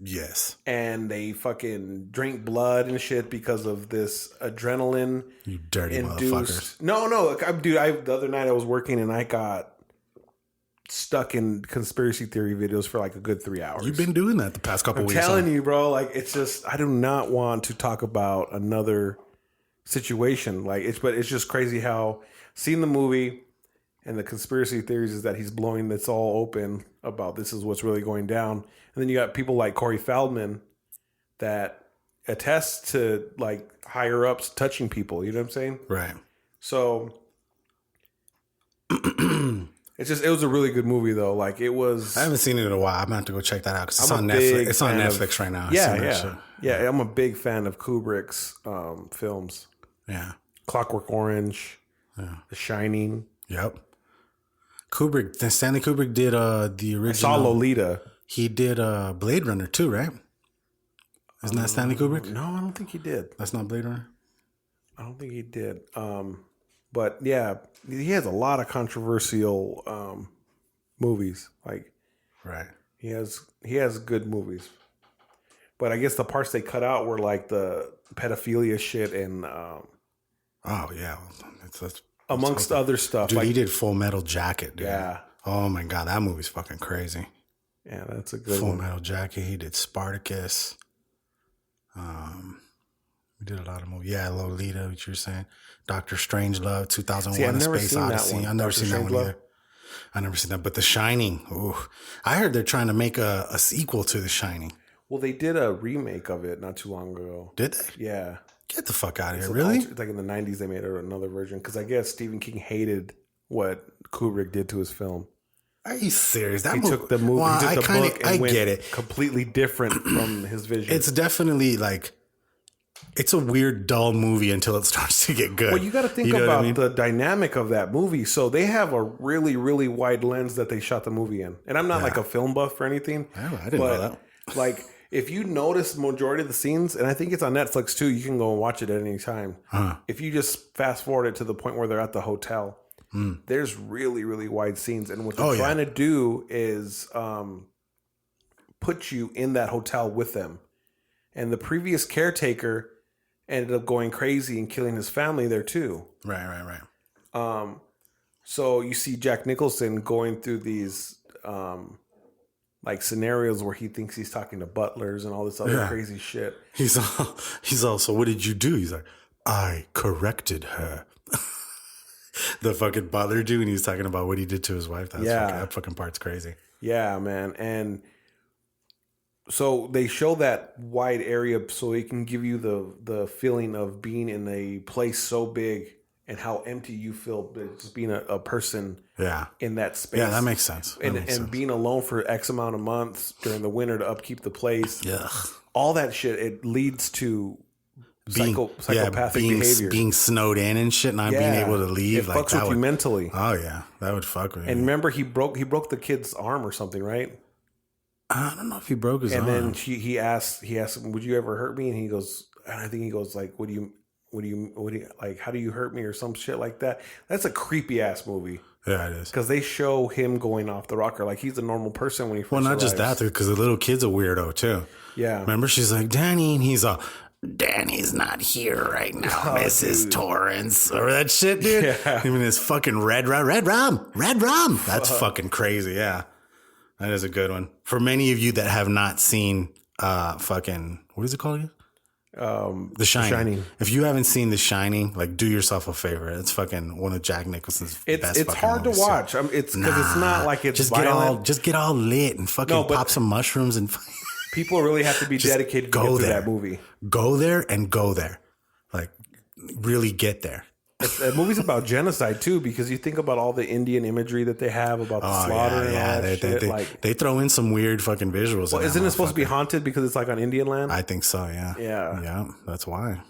Yes. And they fucking drink blood and shit because of this adrenaline. You dirty induced. motherfuckers. No. Dude, the other night I was working and I got stuck in conspiracy theory videos for like a good 3 hours. You've been doing that the past couple weeks. I'm telling you, bro. Like it's just I do not want to talk about another situation. Like it's just crazy how seeing the movie and the conspiracy theories is that he's blowing this all open about this is what's really going down. And then you got people like Corey Feldman that attest to like higher ups touching people. You know what I'm saying? Right. So it was a really good movie though. Like it was. I haven't seen it in a while. I'm gonna have to go check that out because it's on Netflix. It's on Netflix right now. Yeah. I'm a big fan of Kubrick's films. Yeah. Clockwork Orange. Yeah. The Shining. Yep. Stanley Kubrick did the original. I saw Lolita. He did Blade Runner too, right? Isn't that Stanley Kubrick? No, I don't think he did. That's not Blade Runner? I don't think he did. But yeah, he has a lot of controversial movies. Like, right. He has good movies. But I guess the parts they cut out were like the pedophilia shit and oh yeah, that's amongst other stuff. Dude, like, he did Full Metal Jacket, dude. Yeah. Oh my god, that movie's fucking crazy. Yeah, that's a good Full one. Metal Jacket. He did Spartacus. We did a lot of movies. Yeah, Lolita, what you were saying. Doctor Strangelove, 2001: A Space Odyssey. I've never seen that one either. I never seen that. But The Shining. Ooh, I heard they're trying to make a sequel to The Shining. Well, they did a remake of it not too long ago. Did they? Yeah. Get the fuck out of here! Really? It's like in the 90s they made another version because I guess Stephen King hated what Kubrick did to his film. Are you serious? He took the movie, well, he took the book, and went get it. Completely different from his vision. It's definitely like it's a weird, dull movie until it starts to get good. Well, you got to think about the dynamic of that movie. So they have a really, really wide lens that they shot the movie in. And I'm not like a film buff or anything. I didn't know that. Like, if you notice majority of the scenes, and I think it's on Netflix too, you can go and watch it at any time. If you just fast forward it to the point where they're at the hotel, there's really, really wide scenes. And what they're trying to do is put you in that hotel with them. And the previous caretaker ended up going crazy and killing his family there too. Right. So you see Jack Nicholson going through these like scenarios where he thinks he's talking to butlers and all this other crazy shit. He's all, so what did you do? He's like, I corrected her. The fucking butler dude, and he's talking about what he did to his wife. That fucking part's crazy. Yeah, man. And so they show that wide area so it can give you the feeling of being in a place so big and how empty you feel just being a person in that space. Yeah, that makes sense. And being alone for X amount of months during the winter to upkeep the place. Yeah. All that shit, it leads to psychopathic behavior. Being snowed in and shit, not being able to leave. It fucks with you mentally. Oh, yeah. That would fuck with you. And remember, he broke the kid's arm or something, right? I don't know if he broke his arm. And then he asked him, would you ever hurt me? And he goes, and I think he goes like, what do you like, how do you hurt me or some shit like that? That's a creepy ass movie. Yeah, it is. Because they show him going off the rocker like he's a normal person when he first arrives. Just that, because the little kid's a weirdo too. Yeah. Remember, she's like, Danny, and he's all, Danny's not here right now, Mrs. Dude. Torrance. Or that shit, dude. Yeah. Even his fucking red rum. That's fucking crazy, yeah. That is a good one. For many of you that have not seen fucking, what is it called again? The Shining. If you haven't seen The Shining, like, do yourself a favor. It's fucking one of Jack Nicholson's best. It's hard to watch. It's because it's not like it's just violent. Get all lit and fucking pop some mushrooms and. People really have to be dedicated to get through that movie. Go there. Like, really get there. That movie's about genocide too, because you think about all the Indian imagery that they have about the slaughter and all that shit. They throw in some weird fucking visuals. Well, isn't it supposed to be haunted because it's like on Indian land? I think so. Yeah. Yeah. That's why.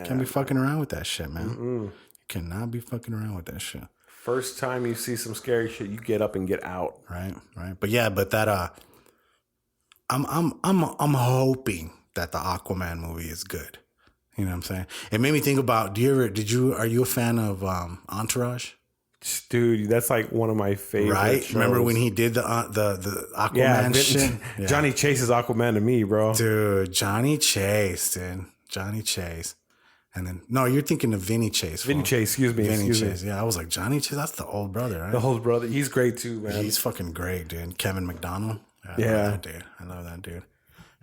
Can't be fucking around with that shit, man. You cannot be fucking around with that shit. First time you see some scary shit, you get up and get out. Right. But that I'm hoping that the Aquaman movie is good. You know what I'm saying? It made me think about, are you a fan of Entourage? Dude, that's like one of my favorite shows. Remember when he did the Aquaman shit? Yeah. Johnny Chase is Aquaman to me, bro. Dude, Johnny Chase. And then, no, you're thinking of Vinny Chase. Vinny Chase, excuse me. Yeah, I was like, Johnny Chase, that's the old brother, right? The old brother. He's great too, man. He's fucking great, dude. Kevin McDonald. I love that dude.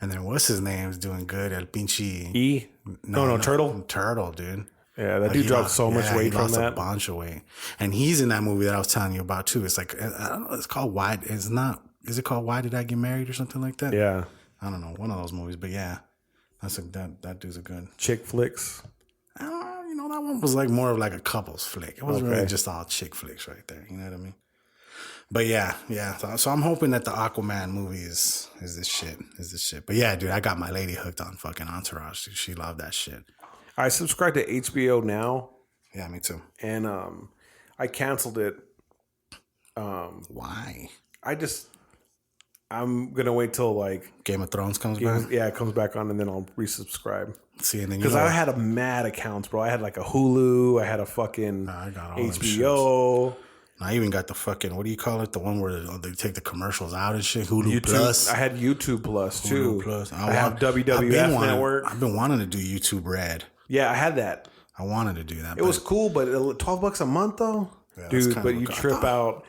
And then what's his name's doing good? El Pinchi. E? No, Turtle. Turtle, dude. Yeah, that dude dropped so much weight from that. He lost a bunch of weight. And he's in that movie that I was telling you about too. It's like, I don't know, it's called Why. Is it called Why Did I Get Married or something like that? Yeah. I don't know. One of those movies. But yeah, that dude's a good. Chick flicks. That one was like more of like a couples flick. It wasn't really just all chick flicks right there. You know what I mean? But yeah. So I'm hoping that the Aquaman movie is this shit. But yeah, dude, I got my lady hooked on fucking Entourage. Dude. She loved that shit. I subscribed to HBO now. Yeah, me too. And I canceled it. Why? I'm gonna wait till like Game of Thrones comes back. Yeah, it comes back on, and then I'll resubscribe. See, and then because I had a mad accounts, bro. I had like a Hulu. I had a fucking I got all HBO. I even got the fucking, what do you call it? The one where they take the commercials out and shit. Hulu Plus. I had YouTube Plus too. Hulu Plus. I have WWF Network. I've been wanting to do YouTube Red. Yeah, I had that. I wanted to do that. It was cool, but $12 a month though, dude. But you trip out.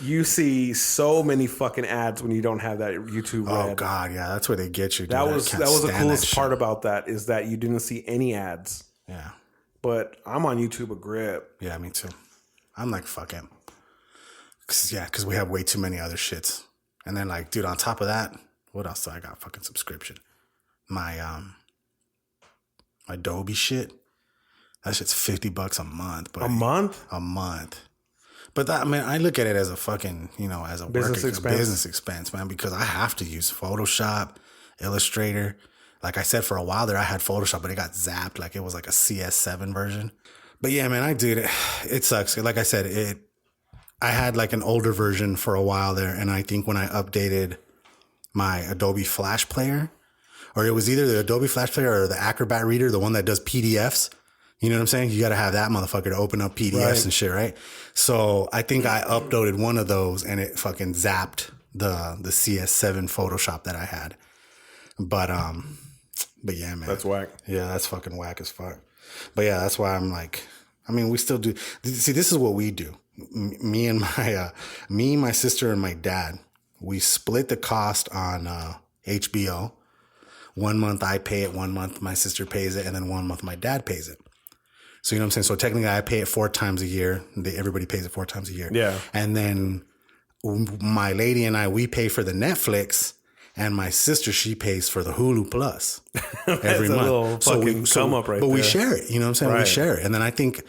You see so many fucking ads when you don't have that YouTube Red. Oh God, yeah, that's where they get you. Dude. That was the coolest part about that is that you didn't see any ads. Yeah, but I'm on YouTube a grip. Yeah, me too. I'm like, fuck it. Because we have way too many other shits. And then, like, dude, on top of that, what else do I got? Fucking subscription. My Adobe shit. That shit's $50 a month. But a month? A month. But that, I mean, I look at it as a fucking, as a business expense, man, because I have to use Photoshop, Illustrator. Like I said, for a while there, I had Photoshop, but it got zapped. Like, it was like a CS7 version. But yeah, man, I did it. It sucks. Like I said, I had like an older version for a while there. And I think when I updated my Adobe Flash Player, or it was either the Adobe Flash Player or the Acrobat Reader, the one that does PDFs. You know what I'm saying? You got to have that motherfucker to open up PDFs and shit, right? So I think I uploaded one of those and it fucking zapped the CS7 Photoshop that I had. But yeah, man. That's whack. Yeah, that's fucking whack as fuck. But yeah, that's why I'm like, I mean, we still do. See, this is what we do. Me, my sister, and my dad. we split the cost on HBO. 1 month I pay it, 1 month my sister pays it, and then 1 month my dad pays it. So you know what I'm saying? So technically I pay it 4 times a year. Everybody pays it 4 times a year. Yeah. And then my lady and I, we pay for the Netflix, and my sister, she pays for the Hulu Plus every month. A little fucking come up right but there. we share it. You know what I'm saying? Right. We share it. And then I think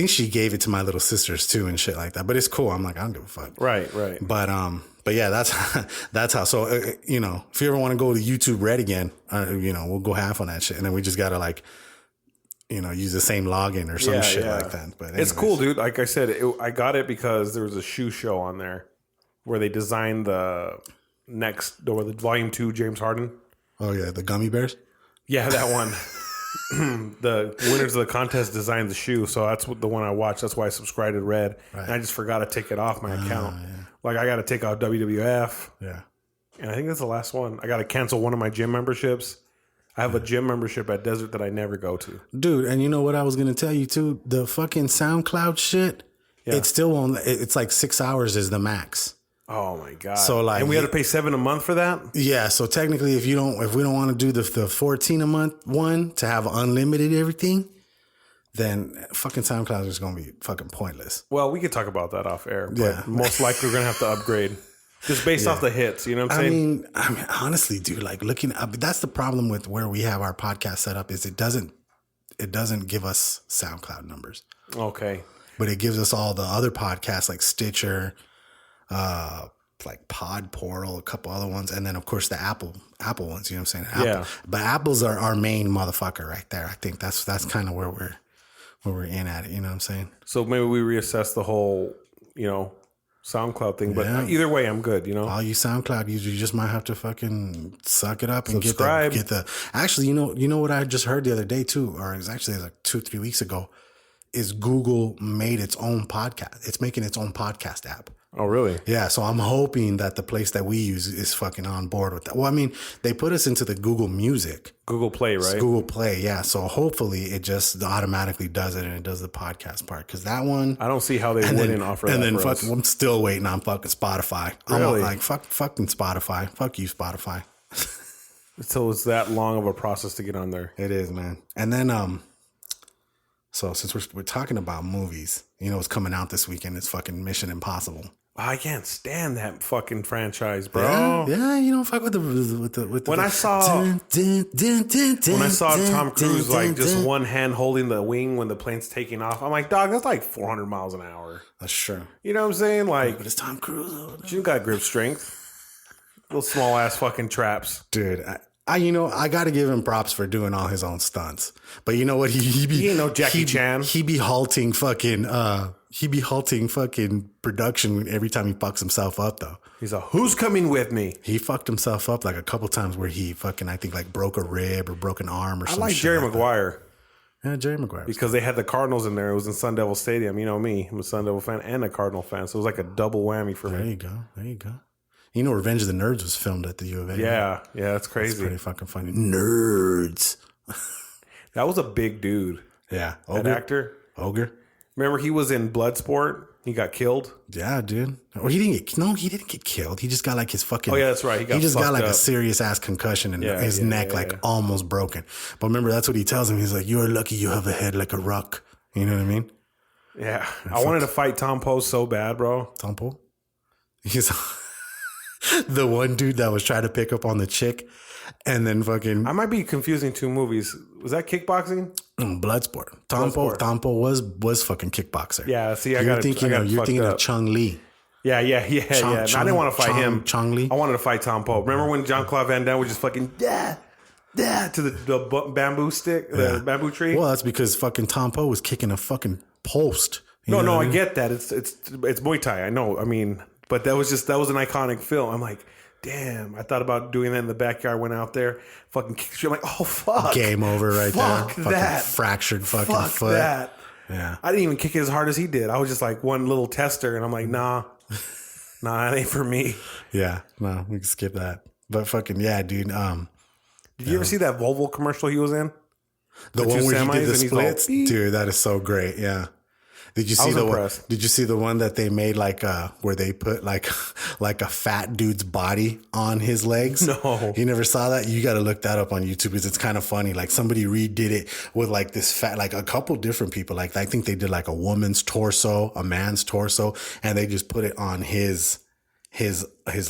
she gave it to my little sisters too and shit like that. But it's cool. I'm like, I don't give a fuck. Right. But yeah, that's how. So you know, if you ever want to go to YouTube Red again, you know, we'll go half on that shit, and then we just gotta like, you know, use the same login or some shit like that. But anyways. It's cool, dude. Like I said, I got it because there was a shoe show on there where they designed the volume 2 James Harden. Oh yeah, the gummy bears. Yeah, that one. The winners of the contest designed the shoe, so that's the one I watched. That's why I subscribed to Red, and I just forgot to take it off my account. Yeah. Like I got to take out WWF. Yeah, and I think that's the last one. I got to cancel one of my gym memberships. I have a gym membership at Desert that I never go to, dude. And you know what I was gonna tell you too? The fucking SoundCloud shit. Yeah. It still won't. It's like 6 hours is the max. Oh my god! So like, and we had to pay $7 a month for that. Yeah. So technically, if we don't want to do the 14 a month one to have unlimited everything, then fucking SoundCloud is gonna be fucking pointless. Well, we could talk about that off air. But most likely we're gonna have to upgrade, just based off the hits. You know what I'm saying? I mean, honestly, dude. Like looking up, that's the problem with where we have our podcast set up is it doesn't give us SoundCloud numbers. Okay. But it gives us all the other podcasts like Stitcher, like Pod Portal, a couple other ones, and then of course the Apple ones. You know what I'm saying? Apple. But Apple's are our main motherfucker right there. I think that's kind of where we're in at it. You know what I'm saying? So maybe we reassess the whole, you know, SoundCloud thing. But either way, I'm good. You know, all you SoundCloud users, you just might have to fucking suck it up and subscribe. Get the. Actually, you know what I just heard the other day too, or it was actually like 2-3 weeks ago. Is Google made its own podcast. It's making its own podcast app. Oh, really? Yeah. So I'm hoping that the place that we use is fucking on board with that. Well, I mean, they put us into the Google Music. Google Play, right? Google Play, yeah. So hopefully it just automatically does it and it does the podcast part. Because that one... I don't see how they wouldn't offer that. And then for us. I'm still waiting on fucking Spotify. Really? I'm like, fucking Spotify. Fuck you, Spotify. So it's that long of a process to get on there. It is, man. And then... So since we're talking about movies, you know what's coming out this weekend? It's fucking Mission Impossible. I can't stand that fucking franchise, bro. Yeah, you don't fuck with the. When I saw Tom Cruise like just one hand holding the wing when the plane's taking off, I'm like, dog, that's like 400 miles an hour. That's true. You know what I'm saying? Like, but it's Tom Cruise. You got grip strength. Little small ass fucking traps, dude. I got to give him props for doing all his own stunts. But you know what? He ain't no Jackie Chan. He be halting fucking production every time he fucks himself up, though. He's like, who's coming with me? He fucked himself up like a couple times where he fucking, I think, like broke a rib or broke an arm or something. I like Jerry Maguire. Yeah, Jerry Maguire. Because they had the Cardinals in there. It was in Sun Devil Stadium. You know me. I'm a Sun Devil fan and a Cardinal fan. So it was like a double whammy for me. There you go. You know, Revenge of the Nerds was filmed at the U of A. Yeah, that's crazy. That's pretty fucking funny. Nerds. That was a big dude. Yeah. That actor. Ogre. Remember he was in Bloodsport? He got killed? Yeah, dude. Or he didn't get killed. He just got like his fucking... Oh, yeah, that's right. He just got like a serious ass concussion and his neck like almost broken. But remember, that's what he tells him. He's like, you are lucky you have a head like a rock. You know what I mean? Yeah. I wanted to fight Tom Poe so bad, bro. Tom Poe? He's... the one dude that was trying to pick up on the chick and then fucking... I might be confusing two movies. Was that kickboxing? Bloodsport. Tom Poe was fucking kickboxer. Yeah, see, you're thinking of Chung Lee. Yeah. I didn't want to fight him. Chung Lee. I wanted to fight Tom Poe. Remember when Jean-Claude Van Damme was just fucking to the bamboo stick, the bamboo tree? Well, that's because fucking Tom Poe was kicking a fucking post. No, I get that. It's Muay Thai. I know. I mean... But that was an iconic film. I'm like, damn. I thought about doing that in the backyard. Went out there, fucking kicked shit. I'm like, oh fuck, game over right fuck there. Fuck that. Fucking fractured fucking fuck foot. That. Yeah. I didn't even kick it as hard as he did. I was just like one little tester, and I'm like, nah, that ain't for me. Yeah, no, we can skip that. But fucking dude. Did you ever see that Volvo commercial he was in? The one where he did the splits, dude. That is so great. Yeah. Did you I see was the one? impressed. Did you see the one that they made where they put like a fat dude's body on his legs? No. You never saw that? You got to look that up on YouTube because it's kind of funny. Like somebody redid it with like this fat, like a couple different people. Like I think they did like a woman's torso, a man's torso, and they just put it on his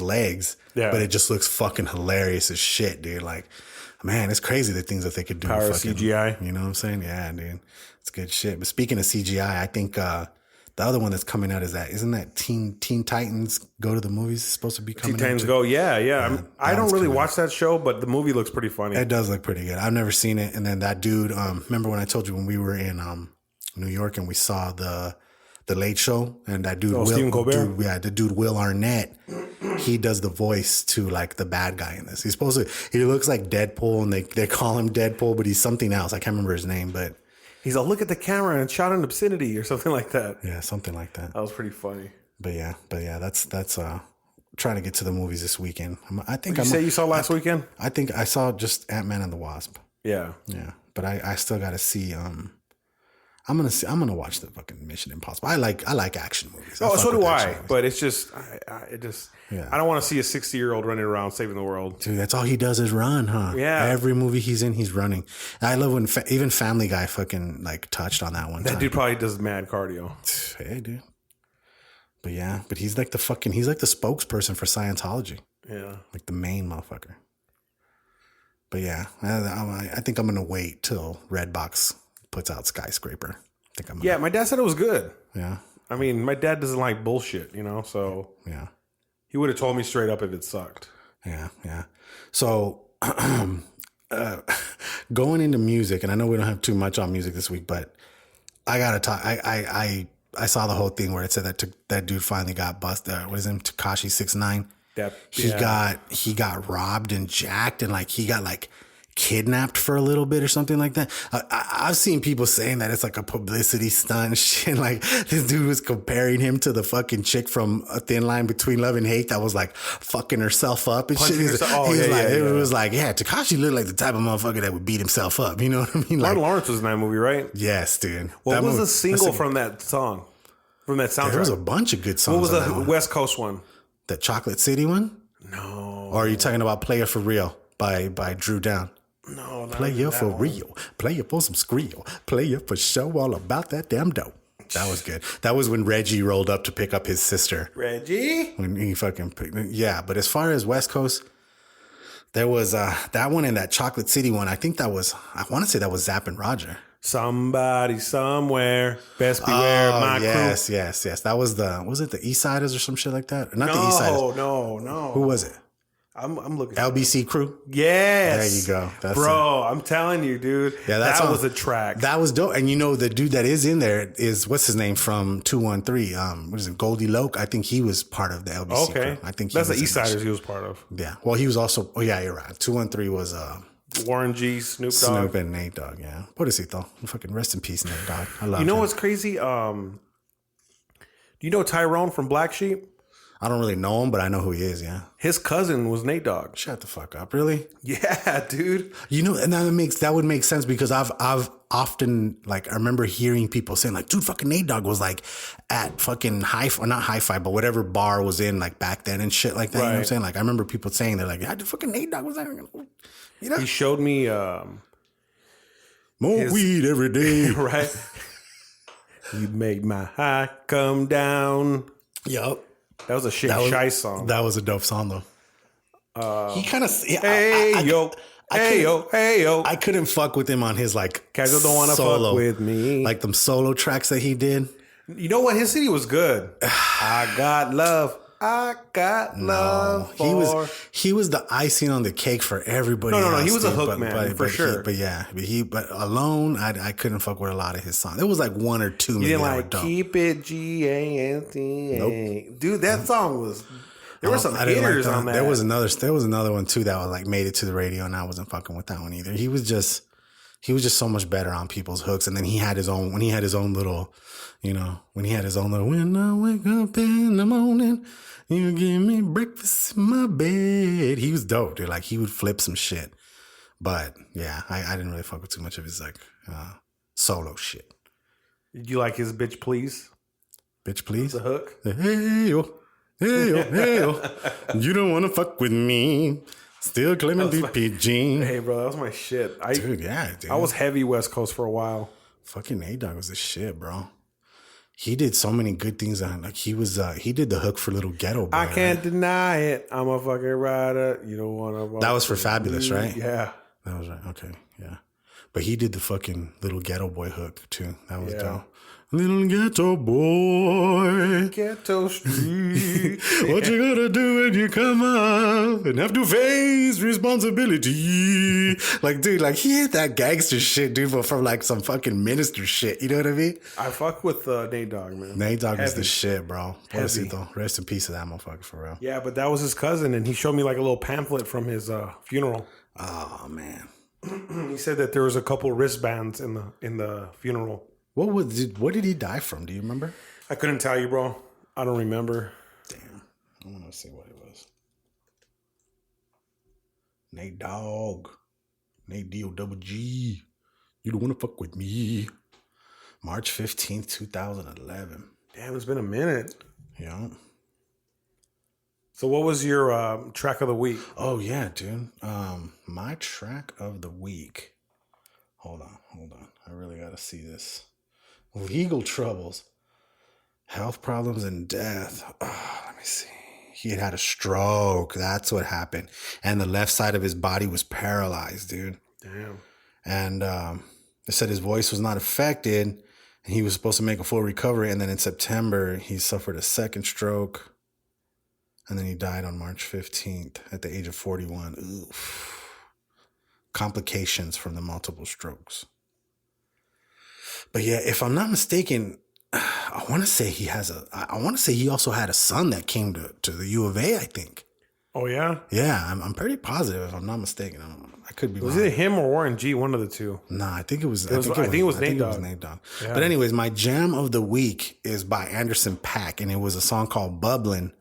legs. Yeah. But it just looks fucking hilarious as shit, dude. Like, man, it's crazy the things that they could do. Power with fucking, CGI. You know what I'm saying? Yeah, dude. It's good shit. But speaking of CGI, I think the other one that's coming out isn't that Teen Titans Go to the Movies is supposed to be coming out? Teen Titans too? Go, yeah. I don't really watch that show, but the movie looks pretty funny. It does look pretty good. I've never seen it. And then that dude, remember when I told you when we were in New York and we saw the Late Show and that dude, Stephen Colbert? The dude Will Arnett, he does the voice to like the bad guy in this. He looks like Deadpool and they call him Deadpool, but he's something else. I can't remember his name, but he's like, look at the camera and shot an obscenity or something like that. Yeah, something like that. That was pretty funny. But yeah, that's trying to get to the movies this weekend. You say you saw last weekend? I think I saw just Ant-Man and the Wasp. Yeah. Yeah. But I still gotta see I'm gonna watch the fucking Mission Impossible. I like action movies. So do I. But it's just I don't want to see a 60-year-old running around saving the world. Dude, that's all he does is run, huh? Yeah. Every movie he's in, he's running. And I love when even Family Guy fucking like touched on that one. That dude probably does mad cardio. Hey, dude. But yeah, he's like the spokesperson for Scientology. Yeah. Like the main motherfucker. But yeah, I think I'm gonna wait till Redbox puts out Skyscraper. Yeah, my dad said it was good. Yeah. I mean, my dad doesn't like bullshit, so yeah, he would have told me straight up if it sucked. Yeah. So going into music, and I know we don't have too much on music this week, but I gotta talk. I saw the whole thing where it said that dude finally got busted. What is him? Tekashi 6ix9ine. He got robbed and jacked, and like he got like kidnapped for a little bit or something like that. I've seen people saying that it's like a publicity stunt and shit. Like this dude was comparing him to the fucking chick from A Thin Line Between Love and Hate that was like fucking herself up and shit. It was like, Tekashi looked like the type of motherfucker that would beat himself up. You know what I mean? Martin Lawrence was in that movie, right? Yes, dude. What was the single from that song? From that soundtrack? There was a bunch of good songs. What was the West Coast one? The Chocolate City one? No. Or are you talking about Player for Real by Drew Down? No, Player for real, player for some skrill, player for show, all about that damn dope. That was good. That was when Reggie rolled up to pick up his sister. Reggie? When he fucking but as far as West Coast, there was that one and that Chocolate City one. I want to say that was Zapp and Roger. Somebody somewhere, best beware my crew. Yes. That was it the East Siders or some shit like that? Not the East Siders. No. Who was it? I'm looking. LBC Crew. Yes. There you go. Bro, I'm telling you, dude. Yeah, that was a track. That was dope. And the dude that is in there is what's his name from 213? What is it? Goldie Loke. I think he was part of the LBC Crew. I think that's the East Siders he was part of. Yeah. Well, he was also. Oh yeah, you're right. 213 was Warren G, Snoop Dogg. Snoop and Nate Dogg. Yeah. Pobrecito. Fucking rest in peace, Nate Dogg. I love. You know what's crazy? Do you know Tyrone from Black Sheep? I don't really know him, but I know who he is, yeah. His cousin was Nate Dogg. Shut the fuck up. Really? Yeah, dude. And that would make sense because I've often, like, I remember hearing people saying, like, dude, fucking Nate Dogg was, like, at fucking not Hi-Fi, but whatever bar was in, like, back then and shit like that. Right. You know what I'm saying? Like, I remember people saying, they're like, yeah, fucking Nate Dogg was there. You know? He showed me... more weed every day. Right? You made my high come down. Yup. That was a Shy song. That was a dope song though. He kind of hey yo. I couldn't fuck with him on his like kAZual don't want to fuck with me. Like them solo tracks that he did. You know what? His CD was good. I got love. He was the icing on the cake for everybody. No. He was a hook man for sure. But alone, I couldn't fuck with a lot of his songs. There was like one or two. You didn't like Keep It G-A-N-T-A. Nope. Dude, that song was. There were some hitters on that. There was another one too that was like made it to the radio, and I wasn't fucking with that one either. He was just so much better on people's hooks, and then he had his own little, when I wake up in the morning. You give me breakfast in my bed. He was dope, dude. Like, he would flip some shit. But, yeah, I didn't really fuck with too much of his, like, solo shit. Did you like his Bitch Please? Bitch, please. The hook? Hey, yo. Hey, yo. Hey, yo. You don't want to fuck with me. Still claiming DPG. Hey, bro, that was my shit. Dude. I was heavy West Coast for a while. Fucking A-Dog was the shit, bro. He did so many good things. Like he did the hook for Little Ghetto Boy. I can't deny it. I'm a fucking rider. You don't want to. That was for Fabulous, right? Yeah. That was right. Okay, yeah. But he did the fucking Little Ghetto Boy hook too. That was dope. Little ghetto boy. Ghetto street. What you gonna do when you come up and have to face responsibility? Like, dude, like he hit that gangster shit, dude, but from like some fucking minister shit. You know what I mean? I fuck with Nate Dogg, man. Nate Dogg is the shit, bro. Heavy. Pobrecito. Rest in peace to that motherfucker, for real. Yeah, but that was his cousin, and he showed me like a little pamphlet from his funeral. Oh, man. He said that there was a couple wristbands in the funeral. What did he die from? Do you remember? I couldn't tell you, bro. I don't remember. Damn. I want to see what it was. Nate Dogg. Nate D-O-double-G. You don't want to fuck with me. March 15th, 2011. Damn, it's been a minute. Yeah. So what was your track of the week? Oh, yeah, dude. My track of the week. Hold on. I really got to see this. Legal troubles, health problems, and death. Oh, let me see. He had a stroke. That's what happened. And the left side of his body was paralyzed, dude. Damn. And they said his voice was not affected. And he was supposed to make a full recovery. And then in September, he suffered a second stroke. And then he died on March 15th at the age of 41. Oof. Complications from the multiple strokes. But yeah, if I'm not mistaken, I want to say he also had a son that came to the U of A, I think. Oh, yeah? Yeah, I'm pretty positive if I'm not mistaken. I could be wrong. Was it him or Warren G? One of the two. Nah, I think it was. I think it was Nate Dogg. Yeah. But anyways, my jam of the week is by Anderson .Paak, and it was a song called Bubblin'.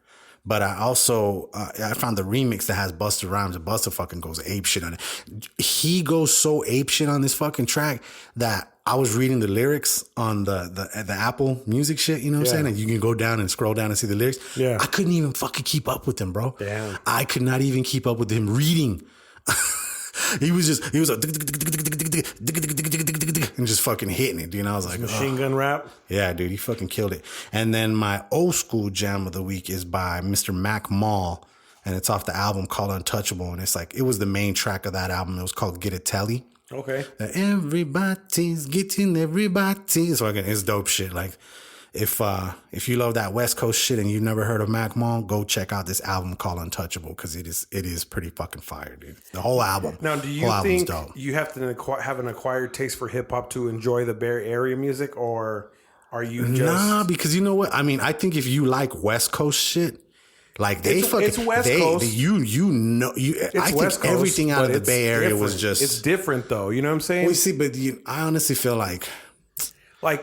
But I also, I found the remix that has Busta Rhymes, and Busta fucking goes apeshit on it. He goes so apeshit on this fucking track that I was reading the lyrics on the Apple Music shit, you know what I'm saying? And you can go down and scroll down and see the lyrics. Yeah. I couldn't even fucking keep up with him, bro. Damn. I could not even keep up with him reading. He was like, and just fucking hitting it, dude. I was like, Machine gun rap. Yeah, dude, he fucking killed it. And then my old school jam of the week is by Mr. Mac Mall, and it's off the album called Untouchable. And it's like, it was the main track of that album. It was called Get It Telly. Okay. Everybody's getting everybody. So again, it's dope shit. Like, if you love that West Coast shit and you've never heard of Mac Mall, go check out this album called Untouchable, because it is pretty fucking fire, dude. The whole album. Now, do you think you have to have an acquired taste for hip hop to enjoy the Bay Area music, or are you just... Nah, because you know what? I mean, I think if you like West Coast shit, like it's West Coast. I think everything out of the Bay Area was just... It's different though, you know what I'm saying? Well, see, but I honestly feel like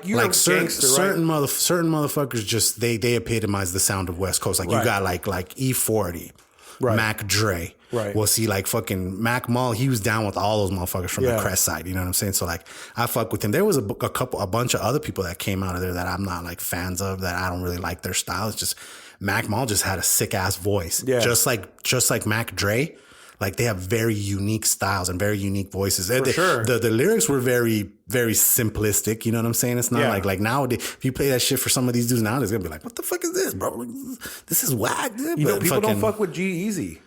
you're a gangster, certain motherfuckers just they epitomize the sound of West Coast. Like you got like E40, right. Mac Dre. Right. Well, see, like fucking Mac Mall, he was down with all those motherfuckers from the Crest side. You know what I'm saying? So like, I fuck with him. There was a bunch of other people that came out of there that I'm not like fans of, that I don't really like their style. It's just Mac Mall just had a sick ass voice. Yeah. Just like Mac Dre. Like, they have very unique styles and very unique voices. Sure. The lyrics were very, very simplistic. You know what I'm saying? It's not like nowadays, if you play that shit for some of these dudes nowadays, they're going to be like, what the fuck is this, bro? This is whack. You know, people don't fuck with G-Eazy.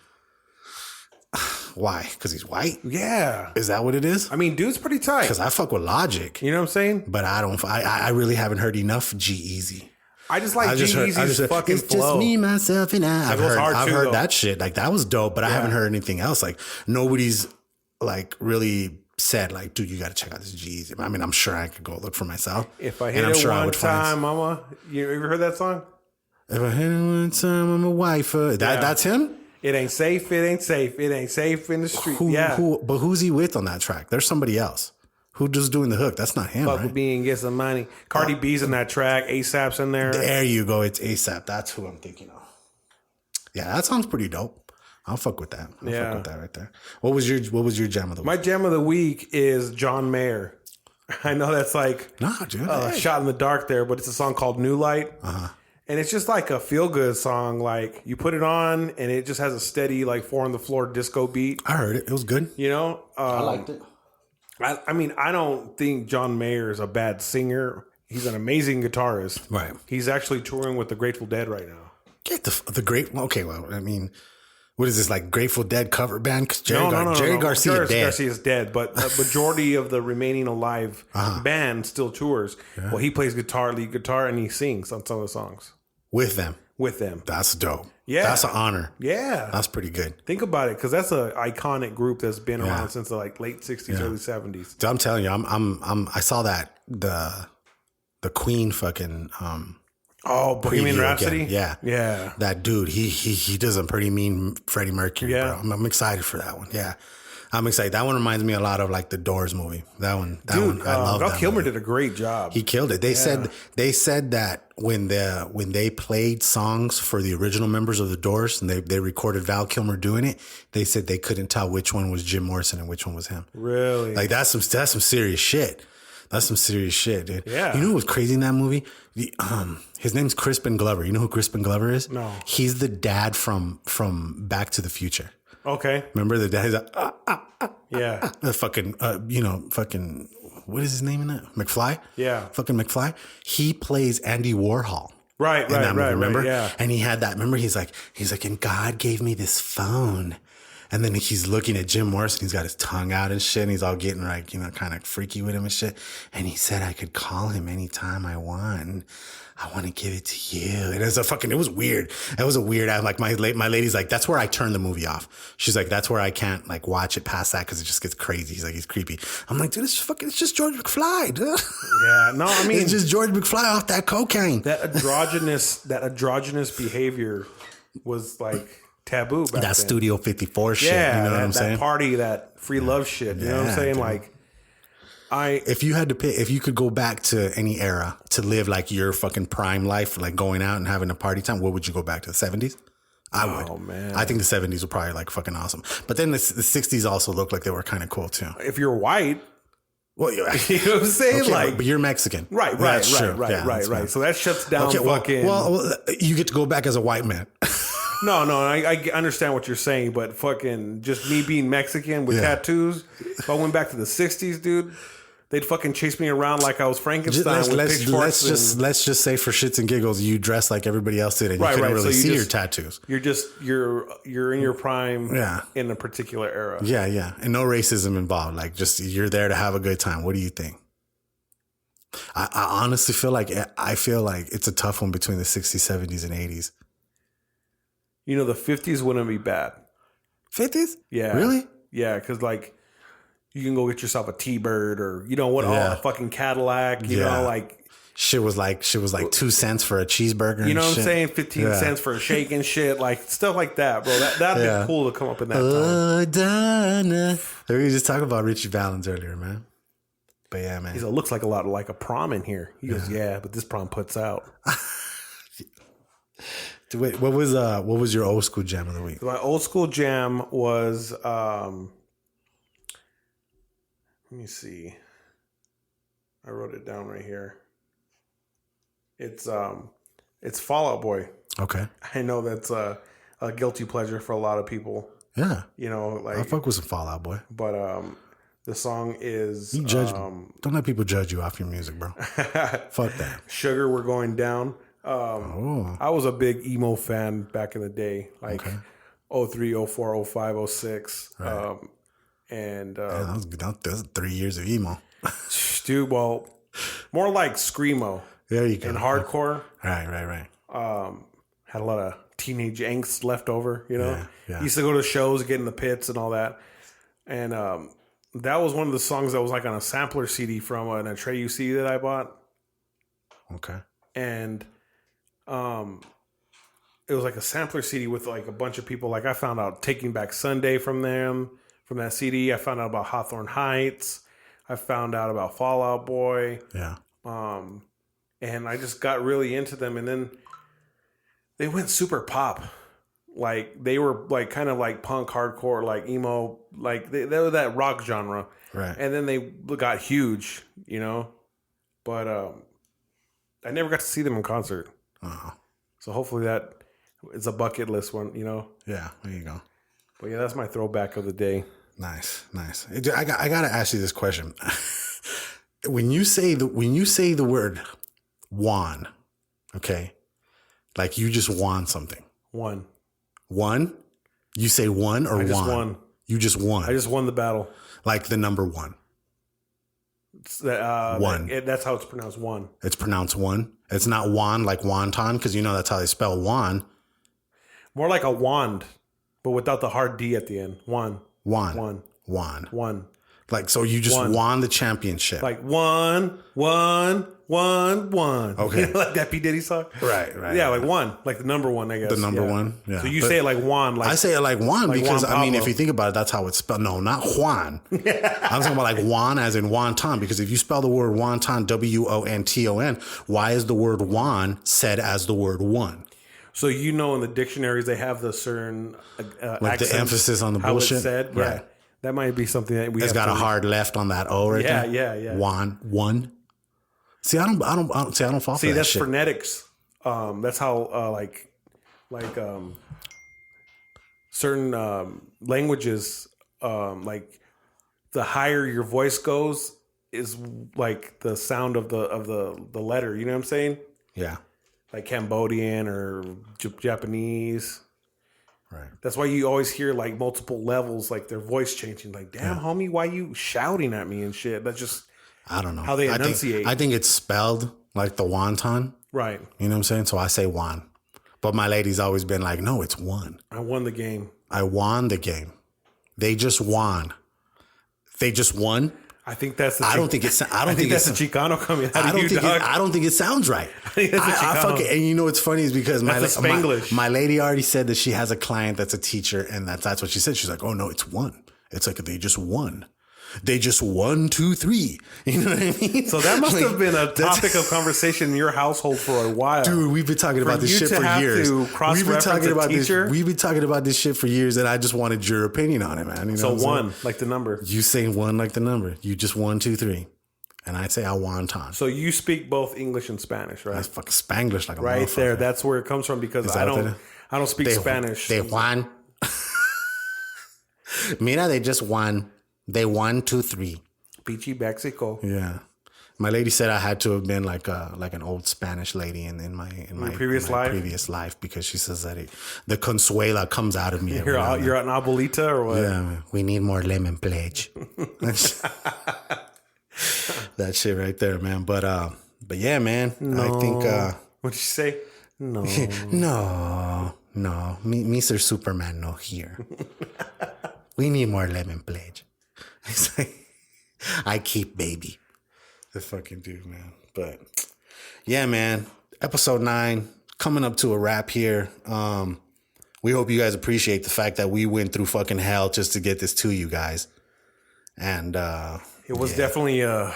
Why? Because he's white? Yeah. Is that what it is? I mean, dude's pretty tight. Because I fuck with Logic. You know what I'm saying? But I really haven't heard enough G-Eazy. I just like G-Eazy's fucking it's flow. Just me, myself, and I. I've heard that shit. Like, that was dope, but I haven't heard anything else. Like, nobody's like really said like, dude, you got to check out this G-Eazy. I mean, I'm sure I could go look for myself. If I hit it one time, mama. You ever heard that song? If I hit it one time, I'm a wifer. That's him? It ain't safe. It ain't safe. It ain't safe in the street. But who's he with on that track? There's somebody else. Who just doing the hook? That's not him, Fuck right? with me and get some money. Cardi B's in that track. ASAP's in there. There you go. It's ASAP. That's who I'm thinking of. Yeah, that sounds pretty dope. I'll fuck with that. I'll fuck with that right there. What was your jam of the week? My jam of the week is John Mayer. I know that's like Nah, dude. Hey. shot in the dark there, but it's a song called New Light. Uh-huh. And it's just like a feel good song. Like you put it on and it just has a steady, like 4 on the floor disco beat. I heard it. It was good. You know? I liked it. I mean, I don't think John Mayer is a bad singer. He's an amazing guitarist. Right. He's actually touring with the Grateful Dead right now. Get the great. Okay, well, I mean, what is this, like Grateful Dead cover band? Because No. Jerry Garcia dead. Garcia's dead, but the majority of the remaining alive band still tours. Yeah. Well, he plays lead guitar, and he sings on some of the songs. With them. That's dope. Yeah. That's an honor. Yeah. That's pretty good. Think about it, because that's an iconic group that's been around since the like late 60s, early 70s. So I'm telling you, I saw that the Queen fucking Bohemian Rhapsody? Again. Yeah. That dude, he does a pretty mean Freddie Mercury, bro. I'm excited for that one. Yeah. I'm excited. That one reminds me a lot of like the Doors movie. That one, I love that. Val Kilmer movie. did a great job. He killed it. They said that when they played songs for the original members of the Doors and they recorded Val Kilmer doing it, they said they couldn't tell which one was Jim Morrison and which one was him. Really? Like that's some serious shit. That's some serious shit, dude. Yeah. You know what was crazy in that movie? His name's Crispin Glover. You know who Crispin Glover is? No. He's the dad from Back to the Future. Okay. Remember the dad? He's like, yeah. The fucking, fucking, what is his name in that? McFly? Yeah. Fucking McFly. He plays Andy Warhol. Right, in that movie, remember? Right, yeah. And he had that, remember? He's like, and God gave me this phone. And then he's looking at Jim Morrison. He's got his tongue out and shit. And he's all getting like, kind of freaky with him and shit. And he said I could call him anytime I want. And I want to give it to you. And it was weird. It was a weird, like my lady's like, that's where I turn the movie off. She's like, that's where I can't like watch it past that because it just gets crazy. He's like, he's creepy. I'm like, dude, it's just George McFly, dude. Yeah, no, I mean, it's just George McFly off that cocaine. That androgynous behavior was like taboo back then. That Studio 54 shit. Yeah, you know what I'm saying? That party, that free love shit. You know what I'm saying? Dude. Like, if you had to pick, if you could go back to any era to live like your fucking prime life, like going out and having a party time, what would you go back to? The 70s? I would. Oh, man. I think the 70s were probably like fucking awesome. But then the 60s also looked like they were kind of cool too. If you're white. Well, you know what I'm saying? Okay, like, but you're Mexican. Right. So that shuts down fucking. Well, you get to go back as a white man. No, I understand what you're saying, but fucking just me being Mexican with tattoos, if I went back to the 60s, dude, they'd fucking chase me around like I was Frankenstein with pitchforks. Let's just say for shits and giggles, you dress like everybody else did and you couldn't really see your tattoos. You're in your prime in a particular era. Yeah. And no racism involved. Like just you're there to have a good time. What do you think? I honestly feel like it's a tough one between the 60s, 70s, and 80s. You know, the 50s wouldn't be bad. 50s? Yeah. Really? Yeah, because like you can go get yourself a T-Bird or a fucking Cadillac. You know, like shit was like 2 cents for a cheeseburger. You know what I'm saying? 15 cents for a shake and shit, like stuff like that, bro. That'd be cool to come up in that time. Donna. We were just talking about Richie Valens earlier, man. But yeah, man. He said, it looks like a lot like a prom in here. He goes, yeah, but this prom puts out. Wait, what was your old school jam of the week? My old school jam was let me see. I wrote it down right here. It's Fall Out Boy. Okay. I know that's a guilty pleasure for a lot of people. Yeah. You know, like I fuck with some Fall Out Boy. But the song is you judge don't let people judge you off your music, bro. Fuck that. Sugar, We're Going Down. I was a big emo fan back in the day, like 03, 04, 05, 06. Right. That was 3 years of emo. Dude, well, more like screamo. There you go. And hardcore. Right. Had a lot of teenage angst left over, you know? Yeah. Used to go to shows, get in the pits and all that. And that was one of the songs that was like on a sampler CD from an Atreyu CD that I bought. Okay. And it was like a sampler CD with like a bunch of people. Like I found out Taking Back Sunday from that CD. I found out about Hawthorne Heights. I found out about Fall Out Boy. Yeah. And I just got really into them. And then they went super pop. like they were like kind of like punk, hardcore, like emo, like they were that rock genre, Right. And then they got huge, you know. But I never got to see them in concert, so hopefully that is a bucket list one, you know. Yeah, there you go. But yeah, that's my throwback of the day. Nice. I gotta ask you this question. When you say the word "won," okay, like you just won something. Won. You say won or I just won? won. You just won. I just won the battle. Like the number one. One. That's how it's pronounced. One. It's pronounced one. It's not won like wonton, because you know that's how they spell won. More like a wand, but without the hard D at the end. Won. Like, so you just won the championship. Like won. Okay. You know, like that P. Diddy song? Right. Yeah, like one. Like the number one, I guess. The number one. Yeah. So you say it like Juan. Like, I say it like Juan because, Juan I mean, Pablo. if you think about it, that's how it's spelled. No, not Juan. I'm talking about like Juan as in wonton, because if you spell the word wonton, WONTON, why is the word Juan said as the word one? So you know in the dictionaries they have the certain Like the emphasis on the bullshit? It's said. Right. Yeah. That might be something that we It's got a hard left on that O right there. Yeah. One. See, I don't fall for that See, that's shit. phonetics. That's how like certain languages, like the higher your voice goes is like the sound of the letter. You know what I'm saying? Yeah. Like Cambodian or Japanese. Right. That's why you always hear like multiple levels, like their voice changing. Like, damn, homie, why you shouting at me and shit? That's just I don't know how they enunciate. I think it's spelled like the wonton. Right. You know what I'm saying? So I say won. But my lady's always been like, no, it's won. I won the game. I won the game. They just won. They just won. I think that's the I don't think it's. I don't think that's it's a Chicano coming out I of don't you, think. dog. I don't think it sounds right. think that's a I Chicano. fucking, and you know what's funny is because my Spanglish. my lady already said that she has a client that's a teacher, and that's what she said. She's like, oh no, it's one. It's like they just won. They just 1, 2, 3. You know what I mean? So that must have been a topic of conversation in your household for a while. Dude, we've been talking about this you shit to for have years. to cross-reference a teacher? We've been talking about this shit for years, and I just wanted your opinion on it, man. You know So what I'm saying? one, like the number. You say one like the number. You just 1, 2, 3. And I'd say I wonton. So you speak both English and Spanish, right? That's fucking Spanglish like a Right motherfucker. there. That's where it comes from because that what I don't speak Spanish. They won. Mira, they just won. They 1, 2, 3. Pichi Mexico. Yeah. My lady said I had to have been like an old Spanish lady in my previous life because she says that the consuela comes out of me. You're an abuelita or what? Yeah, we need more lemon pledge. That shit right there, man. But yeah, man. I think What'd you say? No. no, Mr. Superman no here. We need more lemon pledge. It's like, I keep baby. The fucking dude, man. But yeah, man. Episode 9 coming up to a wrap here. We hope you guys appreciate the fact that we went through fucking hell just to get this to you guys. And It was definitely a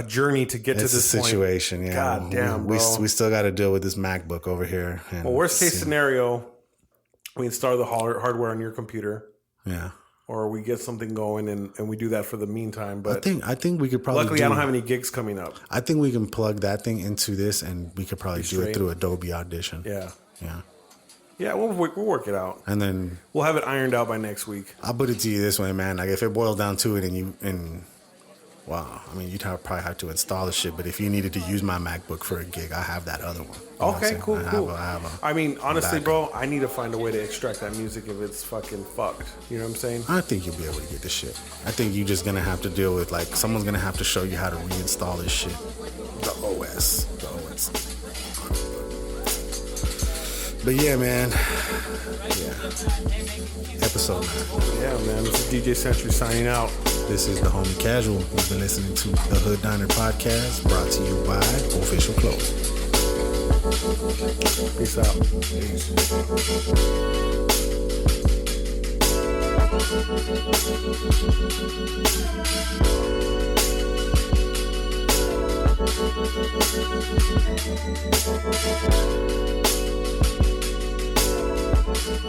journey to get to this situation. point. Yeah, God damn, bro. we still got to deal with this MacBook over here. And Well, worst case scenario, we install the hardware on your computer. Yeah. Or we get something going and we do that for the meantime. But I think we could probably. luckily, I don't have any gigs coming up. I think we can plug that thing into this, and we could probably do it through Adobe Audition. Yeah. Yeah. We'll work it out. And then We'll have it ironed out by next week. I'll put it to you this way, man. Like if it boils down to it, wow, I mean, you'd probably have to install the shit. But if you needed to use my MacBook for a gig, I have that other one. You know what I'm Okay, saying? cool. I mean, honestly, backup. bro, I need to find a way to extract that music if it's fucking fucked. You know what I'm saying? I think you'll be able to get this shit. I think you're just gonna have to deal with someone's gonna have to show you how to reinstall this shit. The OS. But yeah, man. Yeah. Episode 9. Yeah, man. This is DJ Century signing out. This is the homie kAZual. You've been listening to the Hood Diner Podcast, brought to you by Official Clothes. Peace out.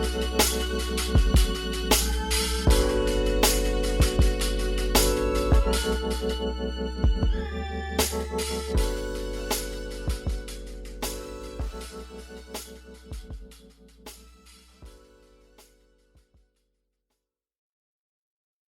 Peace.